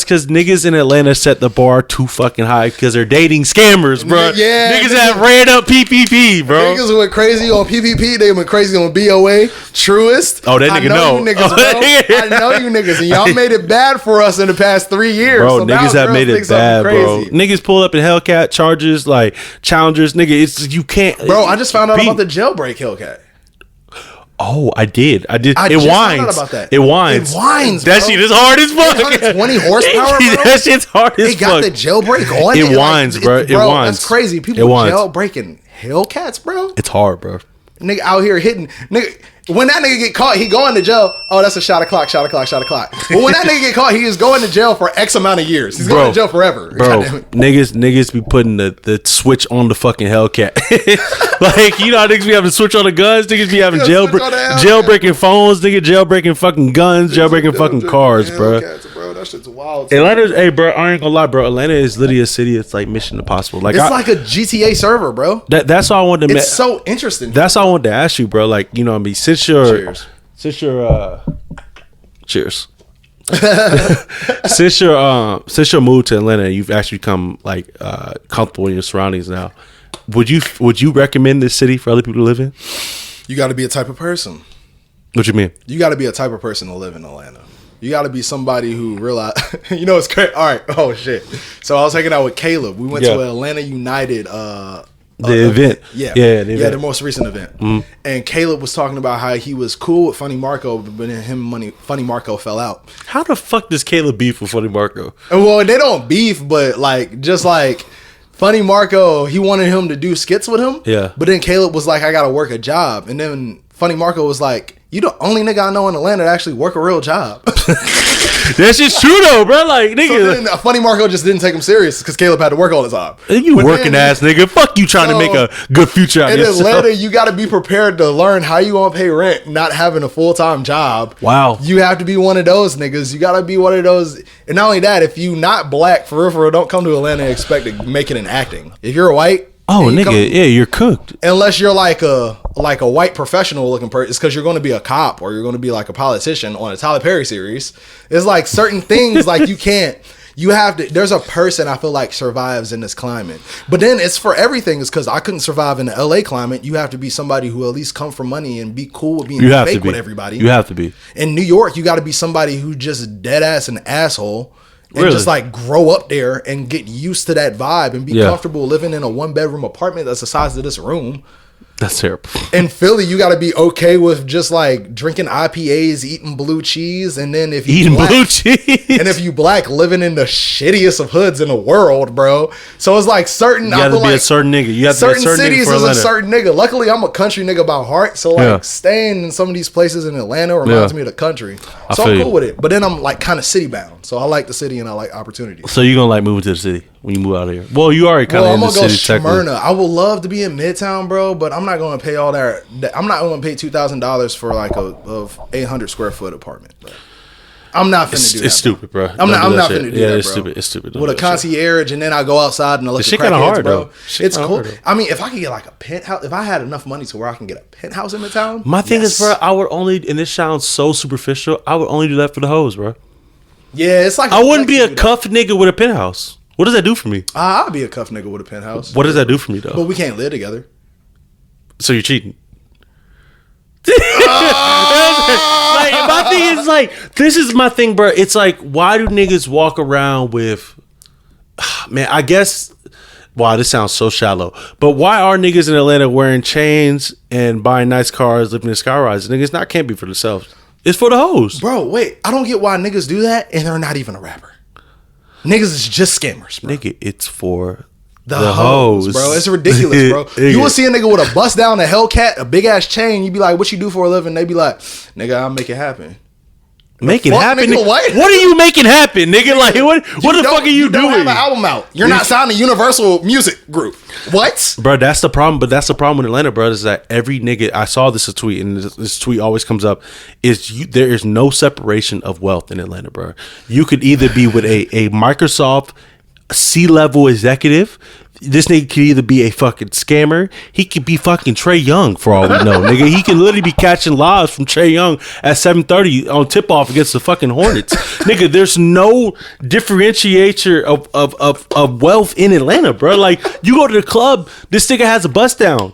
B: because niggas in Atlanta set the bar too fucking high because they're dating scammers, bro.
A: Yeah,
B: niggas have ran up PPP, bro.
A: Niggas went crazy on PPP. They went crazy on BOA. Truist.
B: Oh, that nigga know.
A: You niggas, bro. I know you niggas, and y'all made it bad for us in the past 3 years.
B: Bro,
A: so
B: niggas have made it bad, bro. Niggas pull up in Hellcat Chargers, like Challengers, nigga. It's you can't.
A: Bro, I just found out about the jailbreak Hellcat.
B: Oh, I did.
A: I
B: it
A: just
B: whines.
A: found out about that.
B: It whines.
A: It whines.
B: That
A: bro.
B: shit is hard as fuck.
A: 120 horsepower, bro.
B: That shit's hard as fuck.
A: It got the jailbreak on.
B: It whines, bro. It whines.
A: That's crazy. People jailbreaking Hellcats, bro.
B: It's hard, bro.
A: Nigga out here hitting nigga. When that nigga get caught, he going to jail. Oh, that's a shot o'clock. But when that nigga get caught, he is going to jail for X amount of years. He's going to jail forever.
B: Bro, niggas be putting the switch on the fucking Hellcat. Like, you know how niggas be having to switch on the guns? Niggas be having jailbreaking phones, nigga, jailbreaking fucking guns, jailbreaking fucking cars, bro.
A: Bro, that shit's wild.
B: Atlanta, hey, bro, I ain't gonna lie, bro. Atlanta is literally a city. It's like Mission Impossible. Like,
A: it's like a GTA server, bro.
B: That's all I wanted to.
A: It's so interesting.
B: That's all I wanted to ask you, bro. Like, you know what I mean? Cheers. Since your move to Atlanta, you've actually become like comfortable in your surroundings now. Would you recommend this city for other people to live in?
A: You got to be a type of person.
B: What you mean?
A: You got to be a type of person to live in Atlanta. You got to be somebody who realize, you know, it's crazy. All right. Oh shit. So I was hanging out with Caleb. We went to Atlanta United.
B: The event.
A: The most recent event. Mm-hmm. And Caleb was talking about how he was cool with Funny Marco, but then Funny Marco fell out.
B: How the fuck does Caleb beef with Funny Marco?
A: Well, they don't beef, but like, just like Funny Marco, he wanted him to do skits with him.
B: Yeah.
A: But then Caleb was like, I got to work a job. And then Funny Marco was like, you the only nigga I know in Atlanta that actually work a real job.
B: That shit's true though, bro. Like, nigga.
A: So then Funny Marco just didn't take him serious because Caleb had to work all the time.
B: You working ass nigga. Fuck you trying to make a good future out of yourself.
A: In Atlanta, you got to be prepared to learn how you gonna pay rent not having a full-time job.
B: Wow.
A: You have to be one of those niggas. You got to be one of those. And not only that, if you not black, for real, don't come to Atlanta and expect to make it in acting. If you're white,
B: oh nigga, you're cooked.
A: Unless you're like a white professional looking person, it's because you're going to be a cop or you're going to be like a politician on a Tyler Perry series. It's like certain things like you have to. There's a person I feel like survives in this climate, but then it's for everything. It's because I couldn't survive in the LA climate. You have to be somebody who at least come from money and be cool with being fake with everybody.
B: You have to be.
A: In New York, you got to be somebody who just dead ass an asshole. And just like grow up there and get used to that vibe and be comfortable living in a 1-bedroom apartment that's the size of this room.
B: That's terrible.
A: In Philly, you got to be okay with just like drinking IPAs, eating blue cheese, and then if you
B: blue cheese,
A: and if you black, living in the shittiest of hoods in the world, bro. So it's like certain.
B: You got to be a certain nigga. You have to be a certain
A: cities
B: nigga for
A: is
B: Atlanta.
A: a certain nigga. Luckily, I'm a country nigga by heart, so like staying in some of these places in Atlanta reminds me of the country. So I'm cool with it. But then I'm like kind of city bound, so I like the city and I like opportunities.
B: So you gonna like moving to the city when you move out of here? Well, you already kind of in the city.
A: I'm gonna go Smyrna. I would love to be in Midtown, bro, but I'm not gonna pay all that. I'm not gonna pay $2,000 for like a 800 square foot apartment, bro. I'm not finna do that.
B: It's stupid, bro.
A: I'm not finna do that, bro.
B: It's stupid. It's stupid.
A: With a concierge, and then I go outside and I look at
B: kind of hard,
A: bro. It's cool.
B: Hard,
A: I mean, if I could get like a penthouse, if I had enough money to where I can get a penthouse in the town.
B: My thing is, bro, I would only, and this sounds so superficial, I would only do that for the hoes, bro.
A: Yeah, it's like
B: I wouldn't be a cuff nigga with a penthouse. What does that do for me?
A: I'll be a cuff nigga with a penthouse.
B: What does that do for me, though?
A: But we can't live together.
B: So you're cheating. Like, my thing is like, this is my thing, bro. It's like, why do niggas walk around with, man, I guess, wow, this sounds so shallow, but why are niggas in Atlanta wearing chains and buying nice cars, living in sky rises? Niggas not can't be for themselves. It's for the hoes.
A: Bro, wait, I don't get why niggas do that and they're not even a rapper. Niggas is just scammers, bro.
B: Nigga, it's for
A: the hoes, bro. It's ridiculous, bro. You will see a nigga with a bust down, a Hellcat, a big ass chain. You be like, what you do for a living? They be like, nigga, I'll make it happen.
B: Make it happen? Nigga, what are you making happen, nigga? Like, what the fuck are you doing? You don't have
A: an album out. You're not signed to Universal Music Group. What?
B: Bro, that's the problem. But that's the problem with Atlanta, bro, is that every nigga, I saw this a tweet, and this tweet always comes up, there is no separation of wealth in Atlanta, bro. You could either be with a Microsoft C-level executive. This nigga could either be a fucking scammer. He could be fucking Trey Young for all we know, nigga. He can literally be catching lives from Trey Young at 7:30 on tip-off against the fucking Hornets. Nigga, there's no differentiator of wealth in Atlanta, bro. Like, you go to the club, this nigga has a bust down.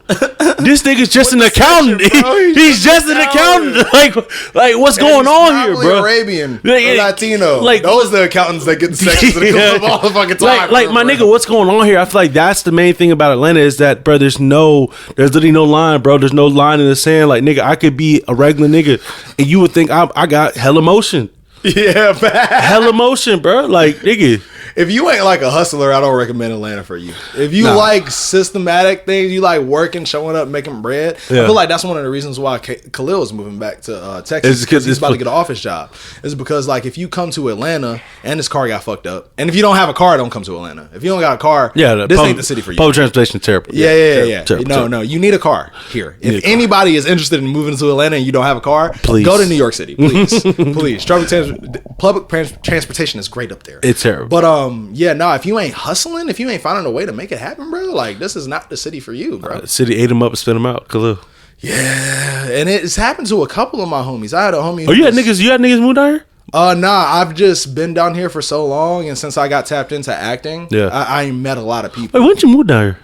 B: This nigga's just an accountant. He's just an accountant. Like what's going on here, bro?
A: Arabian, Latino.
B: Like,
A: those are the accountants that get the sections of the club all the fucking time.
B: Like my nigga, what's going on here? I feel like that's the main thing about Atlanta is that, bro, there's literally no line, bro. There's no line in the sand. Like, nigga, I could be a regular nigga and you would think I got hella motion.
A: Yeah, man.
B: Hella motion, bro. Like, nigga.
A: If you ain't like a hustler, I don't recommend Atlanta for you. If you like systematic things, you like working, showing up, making bread. I feel like that's one of the reasons why Khalil is moving back to Texas, because he's about to get an office job. It's because, like, if you come to Atlanta and this car got fucked up, and if you don't have a car, don't come to Atlanta. If you don't got a car, this ain't the city for you.
B: Public transportation is terrible.
A: Yeah. No, you need a car here. If anybody is interested in moving to Atlanta and you don't have a car,
B: please
A: go to New York City, please. Please. Public transportation is great up there.
B: It's terrible.
A: But if you ain't hustling, if you ain't finding a way to make it happen, bro, like, this is not the city for you, bro.
B: The city ate him up and spit him out, Khalil.
A: Yeah, and it's happened to a couple of my homies. I had a homie.
B: You had niggas move down here?
A: Nah, I've just been down here for so long, and since I got tapped into acting, I ain't met a lot of people.
B: Wait, when did you move down here?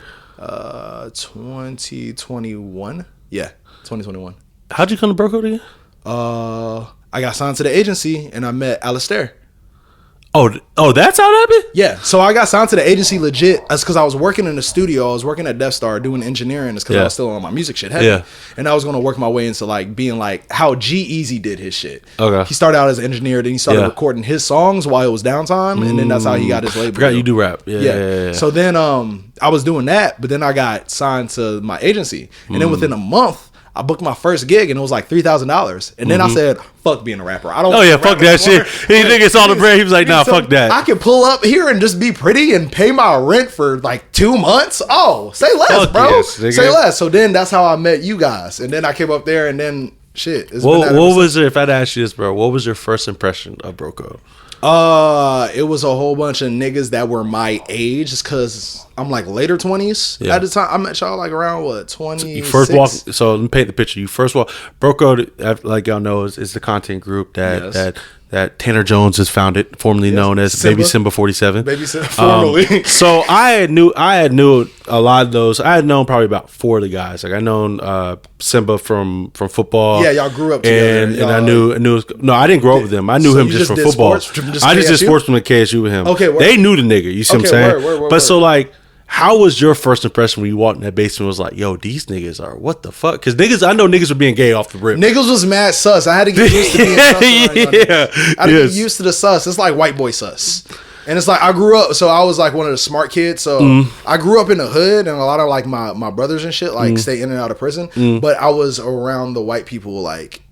A: 2021. Yeah, 2021.
B: How'd you come to Broco again?
A: I got signed to the agency, and I met Alistair.
B: Oh, that's how that happened?
A: Yeah, so I got signed to the agency legit. That's because I was working in the studio. I was working at Death Star doing engineering. It's because I was still on my music shit heavy. Yeah. And I was going to work my way into, like, being like how G-Eazy did his shit. Okay. He started out as an engineer, then he started recording his songs while it was downtime, and then that's how he got his label.
B: I forgot you do rap. Yeah.
A: So then I was doing that, but then I got signed to my agency. And then within a month, I booked my first gig and it was like $3,000. And then I said, fuck being a rapper. I don't
B: fuck that shit. He think it's all the bread. He was like, nah, fuck that.
A: I can pull up here and just be pretty and pay my rent for like 2 months. Oh, say less, fuck bro. Yes, say less. So then that's how I met you guys. And then I came up there and then shit.
B: What was it, if I'd ask you this, bro, what was your first impression of Broco?
A: It was a whole bunch of niggas that were my age, just cause I'm like later 20s at the time. I met y'all like around what, 26?
B: You first walk. So let me paint the picture. You first walk. Broco, like y'all know, is the content group that Tanner Jones has founded, formerly known as Simba. Baby Simba 47.
A: Baby Simba, formerly.
B: So I had knew a lot of those. I had known probably about 4 of the guys. Like I known Simba from football.
A: Yeah, y'all grew up together.
B: And I knew. No, I didn't grow up with him. I knew him just from football. I just did sports from the KSU with him. Okay, they knew the nigga. You see what I'm saying? But so like, how was your first impression when you walked in that basement? Was like, yo, these niggas are what the fuck? Because I know niggas were being gay off the rip.
A: Niggas was mad sus. I had to get used to being sus. I had to get used to the sus. It's like white boy sus. And it's like I grew up, so I was like one of the smart kids. So I grew up in the hood, and a lot of like my brothers and shit like stay in and out of prison. But I was around the white people like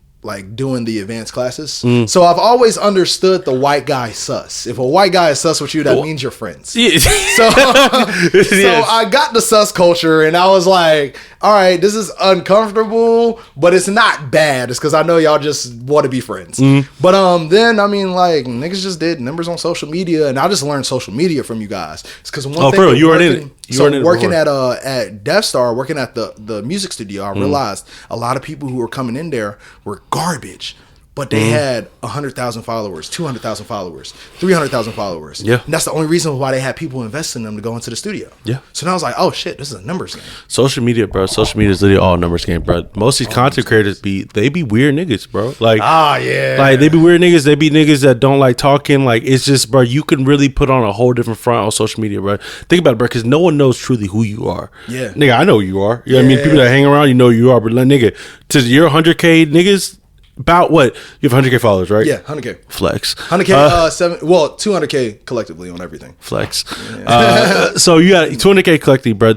A: doing the advanced classes. So I've always understood the white guy sus. If a white guy is sus with you, that means you're friends. Yeah. So I got the sus culture and I was like, all right, this is uncomfortable, but it's not bad. It's because I know y'all just want to be friends. But then, I mean, like, niggas just did numbers on social media, and I just learned social media from you guys. It's because one thing...
B: Oh, you weren't in it.
A: So working at Death Star, working at the music studio, I realized a lot of people who were coming in there were garbage, but they had 100,000 followers, 200,000 followers, 300,000 followers. Yeah, and that's the only reason why they had people invest in them to go into the studio. Yeah. So now I was like, oh shit, this is a numbers game.
B: Social media, bro. Social media is literally all numbers game, bro. Most of these content creators be weird niggas, bro. Like like they be weird niggas. They be niggas that don't like talking. Like it's just, bro. You can really put on a whole different front on social media, bro. Think about it, bro, because no one knows truly who you are. Yeah, nigga, I know who you are. You know what I mean? People that hang around, you know who you are, but like, nigga, to your 100K niggas. About what? You have 100K followers, right?
A: Yeah, 100K.
B: Flex.
A: 100K, 200K collectively on everything.
B: Flex. Yeah. So you got 200K collectively, bro.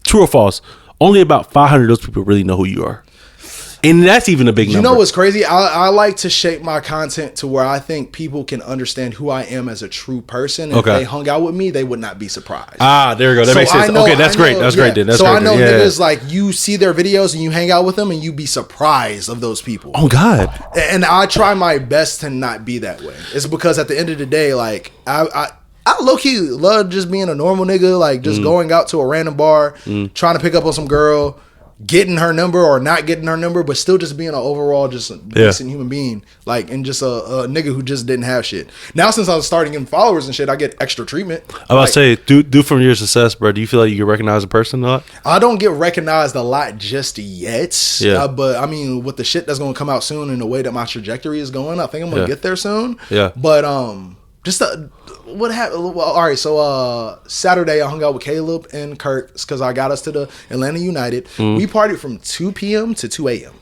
B: True or false? Only about 500 of those people really know who you are. And that's even a big number.
A: You know what's crazy? I like to shape my content to where I think people can understand who I am as a true person. And if they hung out with me, they would not be surprised.
B: Ah, there we go. That makes sense. Okay, that's great. That's great, then. That's great.
A: So I know niggas like you see their videos and you hang out with them and you be surprised of those people.
B: Oh, God.
A: And I try my best to not be that way. It's because at the end of the day, like, I low-key love just being a normal nigga, like just going out to a random bar, trying to pick up on some girl, getting her number or not getting her number, but still just being an overall just a decent human being, like, and just a nigga who just didn't have shit. Now since I was starting getting followers and shit, I get extra treatment.
B: I was about to say, do from your success, bro. Do you feel like you get recognized a person a lot?
A: I don't get recognized a lot just yet. But I mean, with the shit that's gonna come out soon and the way that my trajectory is going, I think I'm gonna get there soon.
B: Yeah.
A: But just what happened? Well, all right. So Saturday, I hung out with Caleb and Kirk because I got us to the Atlanta United. We partied from 2 p.m. to 2 a.m.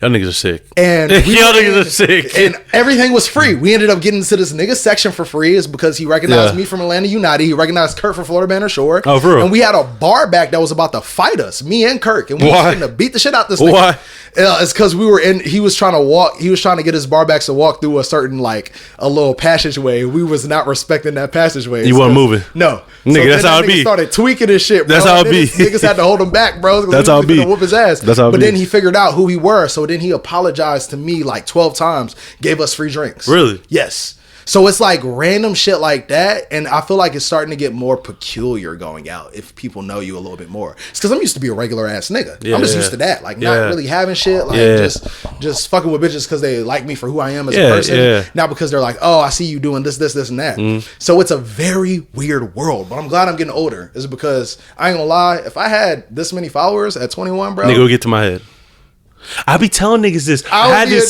B: Y'all niggas are sick.
A: And
B: y'all niggas are sick.
A: And everything was free. We ended up getting into this nigga section for free is because he recognized me from Atlanta United. He recognized Kirk from Florida Banner Shore.
B: Oh, for real?
A: And we had a bar back that was about to fight us, me and Kirk. And we were going to beat the shit out this nigga.
B: Why?
A: It's because we were in, he was trying to get his barbacks to walk through a certain, like, a little passageway. We was not respecting that passageway.
B: You wasn't moving?
A: No.
B: Nigga,
A: so
B: that's how it be.
A: Started tweaking his shit, bro.
B: That's how it be.
A: Niggas had to hold him back, bro.
B: That's how it be.
A: Whoop his ass.
B: That's how it be.
A: But then he figured out who he were, so then he apologized to me like 12 times, gave us free drinks.
B: Really?
A: Yes. So it's like random shit like that, and I feel like it's starting to get more peculiar going out if people know you a little bit more. It's because I'm used to be a regular ass nigga. I'm just used to that, like not really having shit, like just fucking with bitches because they like me for who I am as a person. Not because they're like, oh, I see you doing this, and that. So it's a very weird world, but I'm glad I'm getting older. Is because I ain't gonna lie, if I had this many followers at 21, bro,
B: nigga, go get to my head. I be telling niggas this. I had this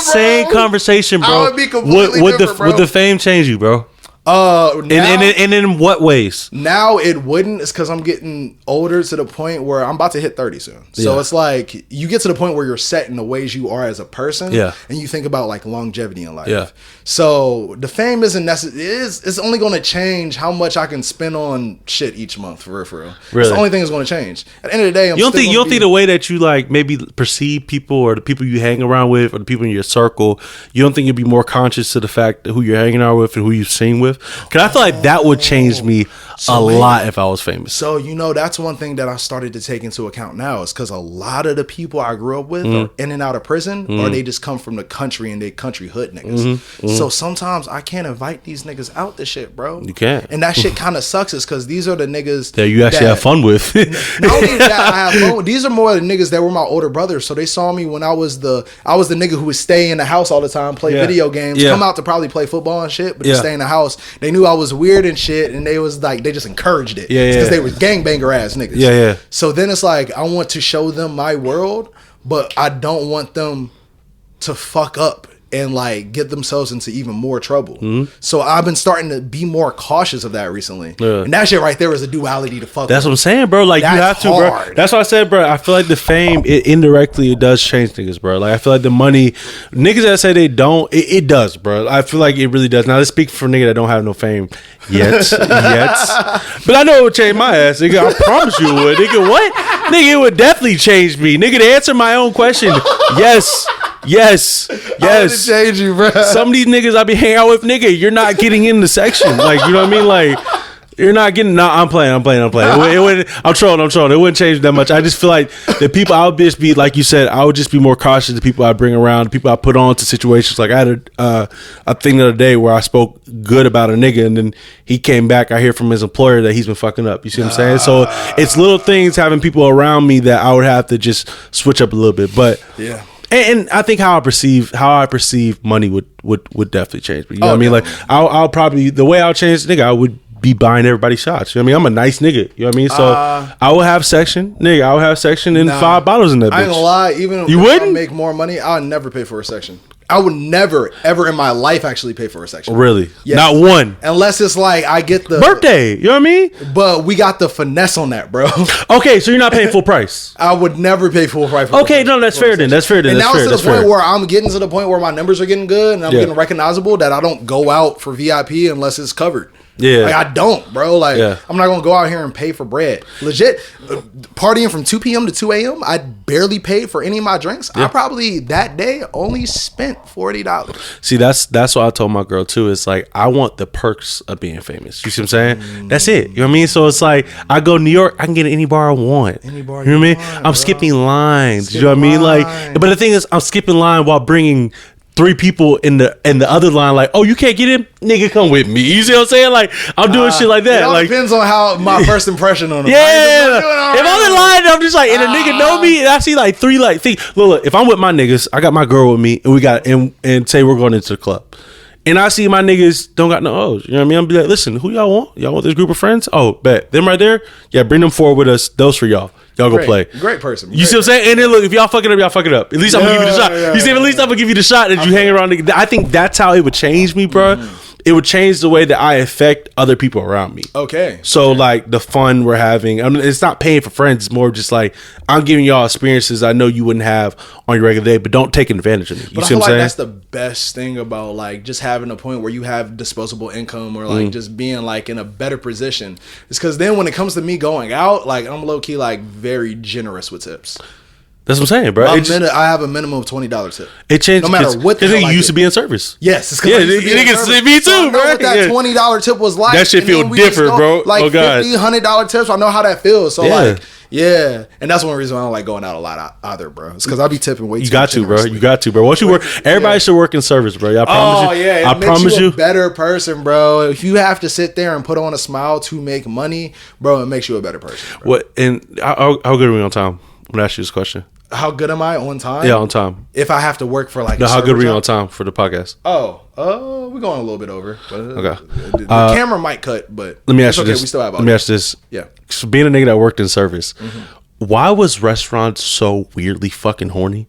B: same conversation, bro.
A: I would be completely different, bro.
B: Would the fame change you, bro?
A: Now,
B: and in what ways?
A: Now it wouldn't. It's because I'm getting older to the point where I'm about to hit 30 soon. So it's like you get to the point where you're set in the ways you are as a person. Yeah. And you think about like longevity in life. Yeah. So the fame isn't necessary. It's only going to change how much I can spend on shit each month for real. Really? It's the only thing that's going to change. At the end of the day, you don't think
B: the way that you like maybe perceive people or the people you hang around with or the people in your circle, you don't think you'd be more conscious of the fact that who you're hanging out with and who you sing with? Because I feel like that would change me a lot if I was famous.
A: So, that's one thing that I started to take into account now is because a lot of the people I grew up with are in and out of prison or they just come from the country and they country hood niggas. So sometimes I can't invite these niggas out the shit, bro.
B: You can't.
A: And that shit kind of sucks is because these are the niggas
B: that you actually have fun with.
A: Not only that I have fun with, these are more the niggas that were my older brothers. So they saw me when I was the nigga who would stay in the house all the time, play video games, come out to probably play football and shit, but just stay in the house. They knew I was weird and shit, and they was like, they just encouraged it. Because they were gangbanger ass niggas. So then it's like, I want to show them my world, but I don't want them to fuck up and like get themselves into even more trouble. So I've been starting to be more cautious of that recently. And that shit right there is a duality to fuck
B: That's
A: with.
B: what I'm saying, bro. Like, you have to,
A: hard.
B: bro. That's why I said, bro, I feel like the fame, indirectly, it does change niggas, bro. Like, I feel like the money, niggas that say they don't, it does, bro. I feel like it really does. Now, let's speak for a nigga that don't have no fame yet. But I know it would change my ass, nigga. I promise you it would. Nigga, what? Nigga, it would definitely change me. Nigga, to answer my own question, yes.
A: Change you, bro.
B: Some of these niggas I be hanging out with, nigga, you're not getting in the section. Like, you know what I mean? Like, you're not getting. No, I'm playing. I'm trolling. It wouldn't change that much. I just feel like the people I would just be, like you said, I would just be more cautious. The people I bring around, the people I put on to situations. Like I had a thing the other day where I spoke good about a nigga, and then he came back. I hear from his employer that he's been fucking up. You see what I'm saying? So it's little things having people around me that I would have to just switch up a little bit. But yeah. And I think how I perceive money would definitely change. But you know what I mean? Like I'll probably, the way I'll change, nigga, I would be buying everybody shots. You know what I mean? I'm a nice nigga. You know what I mean? So I will have section, nigga. I will have section and 5 bottles in that bitch.
A: I ain't gonna lie. Even if I make more money, I'll never pay for a section. I would never, ever in my life actually pay for a section.
B: Really? Yes. Not one.
A: Unless it's like I get the
B: birthday. You know what I mean?
A: But we got the finesse on that, bro.
B: Okay, so you're not paying full price.
A: I would never pay full price.
B: Okay, no, that's fair then. That's fair then.
A: And now it's to the point where I'm getting to the point where my numbers are getting good and I'm getting recognizable that I don't go out for VIP unless it's covered. Yeah, like I don't, bro. Like I'm not gonna go out here and pay for bread. Legit, partying from 2 p.m. to 2 a.m. I barely paid for any of my drinks. I probably that day only spent $40.
B: See, that's what I told my girl too. It's like I want the perks of being famous. You see what I'm saying? That's it. You know what I mean? So it's like I go to New York, I can get any bar I want. Any bar, you know what I mean? I'm skipping lines. You know what I mean? Like, but the thing is, I'm skipping line while bringing 3 people in the other line, like, oh, you can't get in, nigga, come with me. You see what I'm saying? Like, I'm doing shit like that.
A: It all
B: Like,
A: depends on how my first impression on him.
B: yeah. If I'm in line, I'm just like, and a nigga know me, and I see like 3 like things. Look, if I'm with my niggas, I got my girl with me, and we got and say we're going into the club. And I see my niggas don't got no O's. You know what I mean? I'm be like, listen, who y'all want? Y'all want this group of friends? Oh, bet. Them right there? Yeah, bring them forward with us. Those for y'all. Y'all go play.
A: Great person.
B: You see what I'm saying? And then look, if y'all fuck it up, y'all fuck it up. At least I'm gonna give you the shot. You see, at least I'm gonna give you the shot that you hang around. I think that's how it would change me, bro. It would change the way that I affect other people around me.
A: Okay.
B: So like the fun we're having, I mean, it's not paying for friends. It's more just like I'm giving y'all experiences I know you wouldn't have on your regular day, but don't take advantage of me. You
A: but
B: see
A: I feel
B: what I'm
A: like
B: saying?
A: that's the best thing about like just having a point where you have disposable income or like just being like in a better position. It's because then when it comes to me going out, like I'm low key like very generous with tips.
B: That's what I'm saying, bro.
A: I have a minimum of $20 tip.
B: It changed.
A: No matter what the
B: hell
A: hell I
B: used to
A: did.
B: be in service.
A: Yes, it's
B: Yeah,
A: niggas
B: me too,
A: so I know
B: bro.
A: what that $20 tip was like.
B: That shit
A: and then
B: feel
A: we just
B: different,
A: go,
B: bro.
A: Like
B: Oh, God.
A: $50, $100 tips. I know how that feels. So
B: Yeah.
A: like, yeah, and that's one reason I don't like going out a lot either, bro. It's because I be tipping way too.
B: You got to, bro.
A: generously.
B: You got to, bro. Once you work, everybody should work in service, bro. I promise
A: Oh
B: you.
A: yeah,
B: I promise
A: you
B: you.
A: a better person, bro. If you have to sit there and put on a smile to make money, bro, it makes you a better person. Bro.
B: What? And how good are we on time? I'm gonna ask you this question.
A: How good am I on time?
B: Yeah, on time.
A: If I have to work for like
B: No,
A: a
B: how good are we
A: job?
B: on time for the podcast?
A: We're going a little bit over. But,
B: Okay.
A: The camera might cut, but
B: Let me ask you
A: it's okay.
B: this.
A: We still have
B: Let me ask you this.
A: Yeah.
B: So being a nigga that worked in service, why was restaurants so weirdly fucking horny?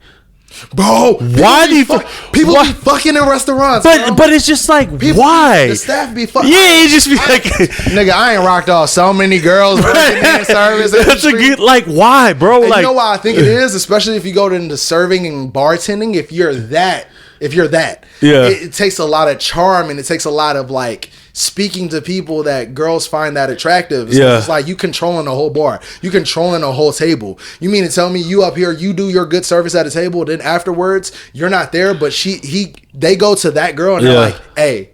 A: Bro,
B: Why do you
A: people
B: why-
A: be fucking in restaurants?
B: But it's just like why?
A: The staff be fucking.
B: Yeah, it just be like
A: Nigga, I ain't rocked off so many girls working in service.
B: that's a good like why, bro?
A: And
B: Like
A: you know why I think it is, especially if you go into serving and bartending. If you're that,
B: Yeah.
A: it takes a lot of charm and it takes a lot of like speaking to people that girls find that attractive. So
B: Yeah.
A: it's like you controlling the whole bar, you controlling the whole table. You mean to tell me you up here, you do your good service at a table, then afterwards you're not there, but they go to that girl and they're like, hey.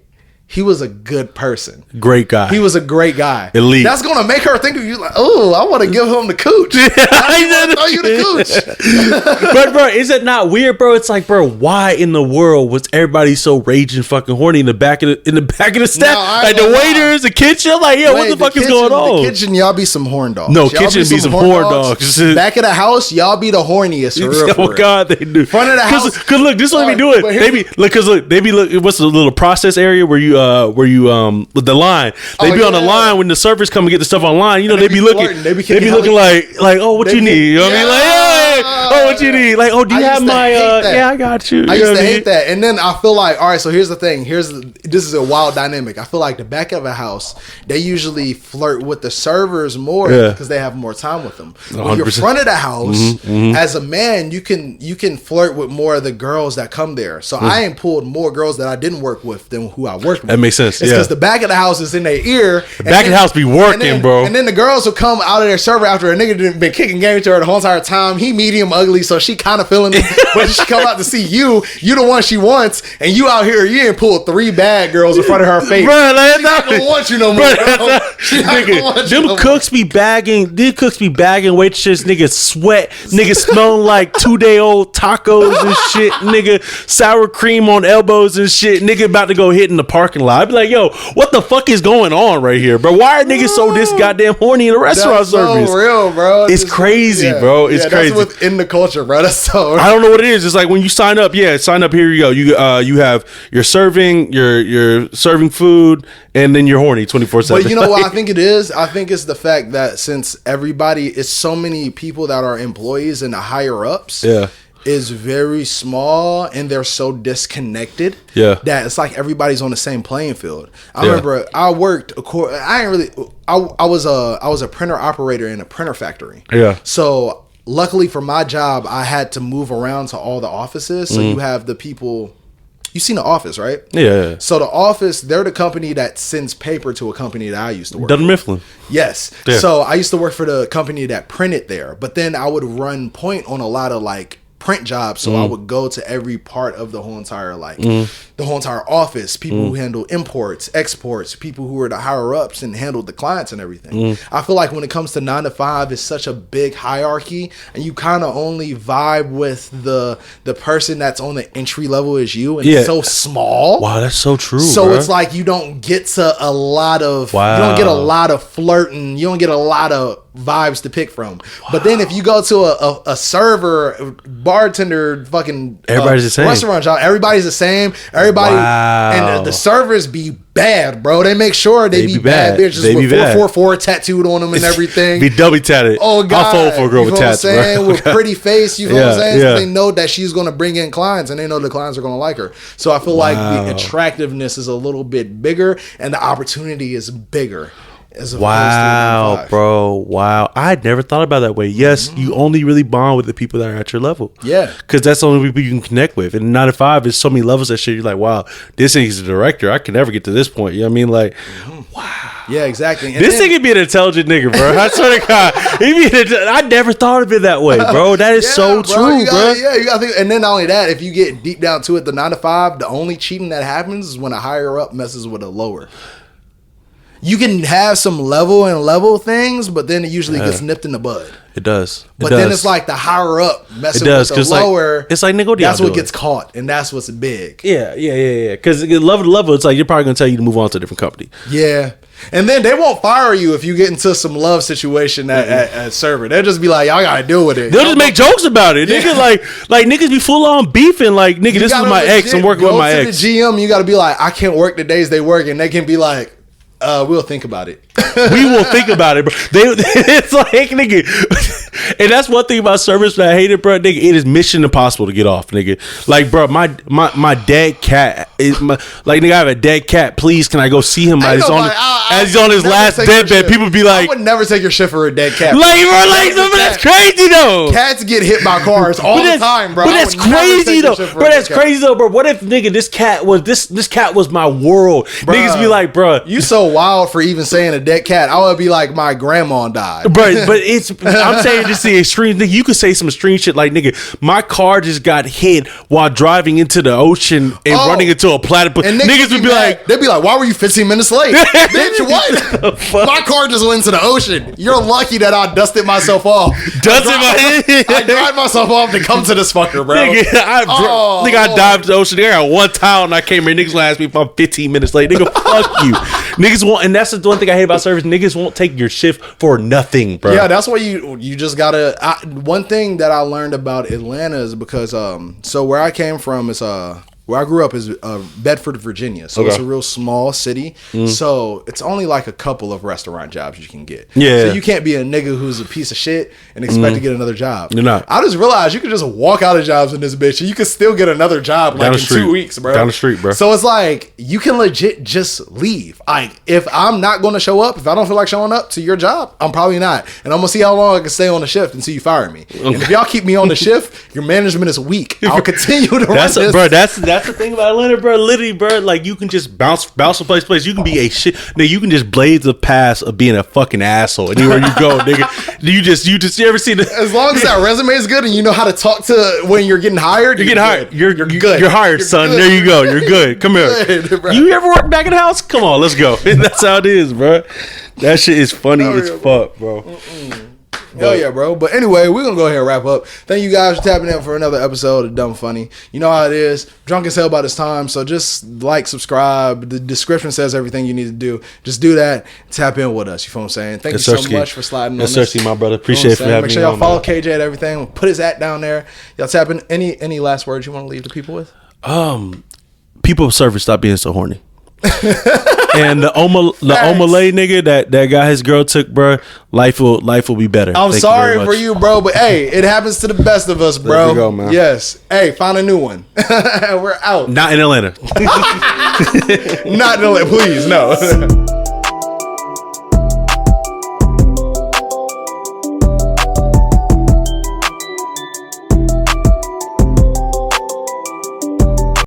A: He was a good person.
B: great guy.
A: He was a great guy.
B: Elite.
A: That's gonna make her think of you like, oh, I want to give him the cooch. I want to throw you the cooch.
B: But bro, is it not weird, bro? It's like, bro, why in the world was everybody so raging fucking horny in the back of the staff?
A: No, I
B: like
A: ain't
B: the
A: gonna lie.
B: waiters, the kitchen, like, yo, what the fuck is going on?
A: The kitchen, y'all be some horn dogs.
B: No,
A: Y'all
B: kitchen be some horn dogs.
A: Back of the house, y'all be the horniest. For real, for
B: Oh
A: real.
B: God, they do.
A: Front of the house.
B: Cause look, this is what they be doing.
A: But
B: They be look, cause look, they be look. What's the little process area where you with the line? They be on the line when the servers come and get the stuff online. You know, they be looking.
A: flirting. They be
B: looking like, oh, what you need? You know what I mean? Like, hey, oh, what you need? Like, oh, do you
A: I
B: have
A: used to
B: my?
A: hate that.
B: Yeah, I got you.
A: I
B: You know
A: used
B: what
A: to
B: mean?
A: hate that, and then I feel like, all right. So here's the thing. This is a wild dynamic. I feel like the back of a house, they usually flirt with the servers more
B: Yeah.
A: because they have more time with them. When you're
B: 100%.
A: front of the house, as a man, you can flirt with more of the girls that come there. So I ain't pulled more girls that I didn't work with than who I worked with.
B: That makes sense,
A: It's
B: yeah.
A: because the back of the house is in their ear. The
B: back of the house be working, bro.
A: And then the girls will come out of their server after a nigga done been kicking game to her the whole entire time. He medium ugly, so she kind of feeling it. But she come out to see you. You the one she wants, and you out here, you ain't pulled 3 bad girls in front of her face.
B: Bro, like,
A: She not gonna want you no more. Bro. She not gonna want you
B: Them
A: no
B: cooks be bagging. These cooks be bagging waitresses. Niggas sweat. Niggas smelling like 2-day-old tacos and shit. Nigga sour cream on elbows and shit. Nigga about to go hit in the parking lot. I be like, yo, what the fuck is going on right here, bro? Why are niggas so this goddamn horny in the restaurant
A: That's
B: service?
A: so real, bro.
B: It's crazy, bro. It's crazy.
A: That's within the culture, bro. That's so.
B: I don't know what it is. It's like when you sign up. Yeah, sign up. Here you go. You have you're serving food, and then you're horny 24/7.
A: But you know what I think it is? I think it's the fact that since everybody is so many people that are employees and the higher ups,
B: Yeah.
A: is very small and they're so disconnected.
B: Yeah.
A: that it's like everybody's on the same playing field. I
B: Yeah.
A: remember I worked. I was a printer operator in a printer factory.
B: Yeah.
A: So luckily for my job, I had to move around to all the offices. So you have the people. You've seen The Office, right?
B: Yeah.
A: So The Office, they're the company that sends paper to a company that I used to work
B: Dunder
A: for.
B: Mifflin.
A: Yes.
B: Yeah.
A: So I used to work for the company that printed there, but then I would run point on a lot of like print jobs, so I would go to every part of the whole entire the whole entire office. People who handle imports, exports, people who were the higher ups and handled the clients and everything. I feel like when it comes to 9 to 5, it's such a big hierarchy, and you kind of only vibe with the person that's on the entry level as you, and it's so small.
B: Wow, that's so true.
A: So
B: bro.
A: it's like you don't get to a lot of
B: Wow.
A: you don't get a lot of flirting, you don't get a lot of vibes to pick from. But then if you go to a server, bartender, fucking
B: everybody's the same
A: restaurant job, everybody's the same. Everybody and the servers be bad, bro. They make sure they be bad bitches with 444 tattooed on them and everything.
B: Be double tatted.
A: Oh God,
B: I'll fall for a girl with tats, bro.
A: With pretty face, you know what I'm saying? So they know that she's gonna bring in clients, and they know the clients are gonna like her. So I feel like the attractiveness is a little bit bigger, and the opportunity is bigger.
B: Wow, bro. Wow. I had never thought about it that way. Yes, you only really bond with the people that are at your level.
A: Yeah.
B: Because that's the only people you can connect with. And 9 to 5 is so many levels of shit. You're like, wow, this thing's a director. I can never get to this point. You know what I mean? Like, wow.
A: Yeah, exactly. And
B: this nigga be an intelligent nigga, bro. I swear to God. I never thought of it that way, bro. That is so true, bro.
A: Yeah, you gotta think. And then not only that, if you get deep down to it, the 9 to 5, the only cheating that happens is when a higher up messes with a lower. You can have some level things, but then it usually gets nipped in the bud.
B: It does.
A: But then it's like the higher up messing with the lower.
B: It's like, nigga,
A: that's what gets caught, and that's what's big.
B: Yeah. Because level to level, it's like you're probably gonna tell you to move on to a different company.
A: Yeah. And then they won't fire you if you get into some love situation at server. They'll just be like, y'all gotta deal with it.
B: They'll just make jokes about it. Niggas like niggas be full on beefing. Like, nigga, this is my ex. I'm working with my ex.
A: The GM, you gotta be like, I can't work the days they work, and they can be like, we'll think about it.
B: We will think about it, bro. It's like, nigga, and that's one thing about service that I hate it, bro. Nigga, it is mission impossible to get off, nigga. Like, bro, my dead cat is nigga. I have a dead cat. Please, can I go see him as he's on his last deathbed? People be like,
A: I would never take your shit for a dead cat.
B: Like, bro, that's crazy though.
A: Cats get hit by cars all the time, bro.
B: But that's crazy though, bro. That's crazy though, bro. What if, nigga, this cat was my world? Bruh, niggas be like, bro,
A: you so wild for even saying a dead cat. I would be like, my grandma died.
B: But I'm saying just the extreme thing. You could say some extreme shit like, nigga, my car just got hit while driving into the ocean and running into a platypus. And niggas would be like,
A: they'd be like, why were you 15 minutes late? Bitch, what? My car just went into the ocean. You're lucky that I dusted myself off. I dried myself off to come to this fucker, bro.
B: Nigga, I dived to the ocean. There got one towel and I came here. Niggas asked me if I'm 15 minutes late. Nigga, fuck you. Niggas won't, and that's the one thing I hate about service. Niggas won't take your shift for nothing, bro.
A: Yeah, that's why you just gotta. One thing that I learned about Atlanta is because so where I came from is where I grew up is Bedford, Virginia. So it's a real small city. So it's only like a couple of restaurant jobs you can get.
B: Yeah.
A: So you can't be a nigga who's a piece of shit and expect to get another job.
B: You're not.
A: I just realized you could just walk out of jobs in this bitch and you can still get another job like in 2 weeks, bro.
B: Down the street, bro.
A: So it's like you can legit just leave. Like if I'm not going to show up, if I don't feel like showing up to your job, I'm probably not. And I'm gonna see how long I can stay on the shift until you fire me. And if y'all keep me on the shift, your management is weak. I'll continue to run this.
B: Bro, that's the thing about Atlanta, bro. Literally, bro, like you can just bounce from place to place. You can be a shit. Nigga, you can just blaze the pass of being a fucking asshole anywhere you go, nigga. You ever see the?
A: As long as that resume is good and you know how to talk to when you're getting hired,
B: you're getting hired. You're
A: good.
B: You're hired, son. There you go. You're good. Come here.
A: Good,
B: you ever work back in the house? Come on, let's go. That's how it is, bro. That shit is funny as fuck, bro.
A: Hell yeah, bro. But anyway, we're going to go ahead and wrap up. Thank you guys for tapping in for another episode of Dumb Funny. You know how it is. Drunk as hell by this time. So just like, subscribe. The description says everything you need to do. Just do that. Tap in with us. You feel what I'm saying? Thank you so much for sliding on this.
B: Yes, my brother. Appreciate it for having me.
A: Make sure y'all follow KJ at everything. We'll put his at down there. Y'all tap in. Any last words you want to leave the people with?
B: People of service, stop being so horny. And the Omalay nigga that guy his girl took, bro, life will be better.
A: I'm sorry for you, bro, but hey, it happens to the best of us, bro.
B: There we go, man.
A: Yes. Hey, find a new one. We're out.
B: Not in Atlanta.
A: Not in Atlanta, please, no.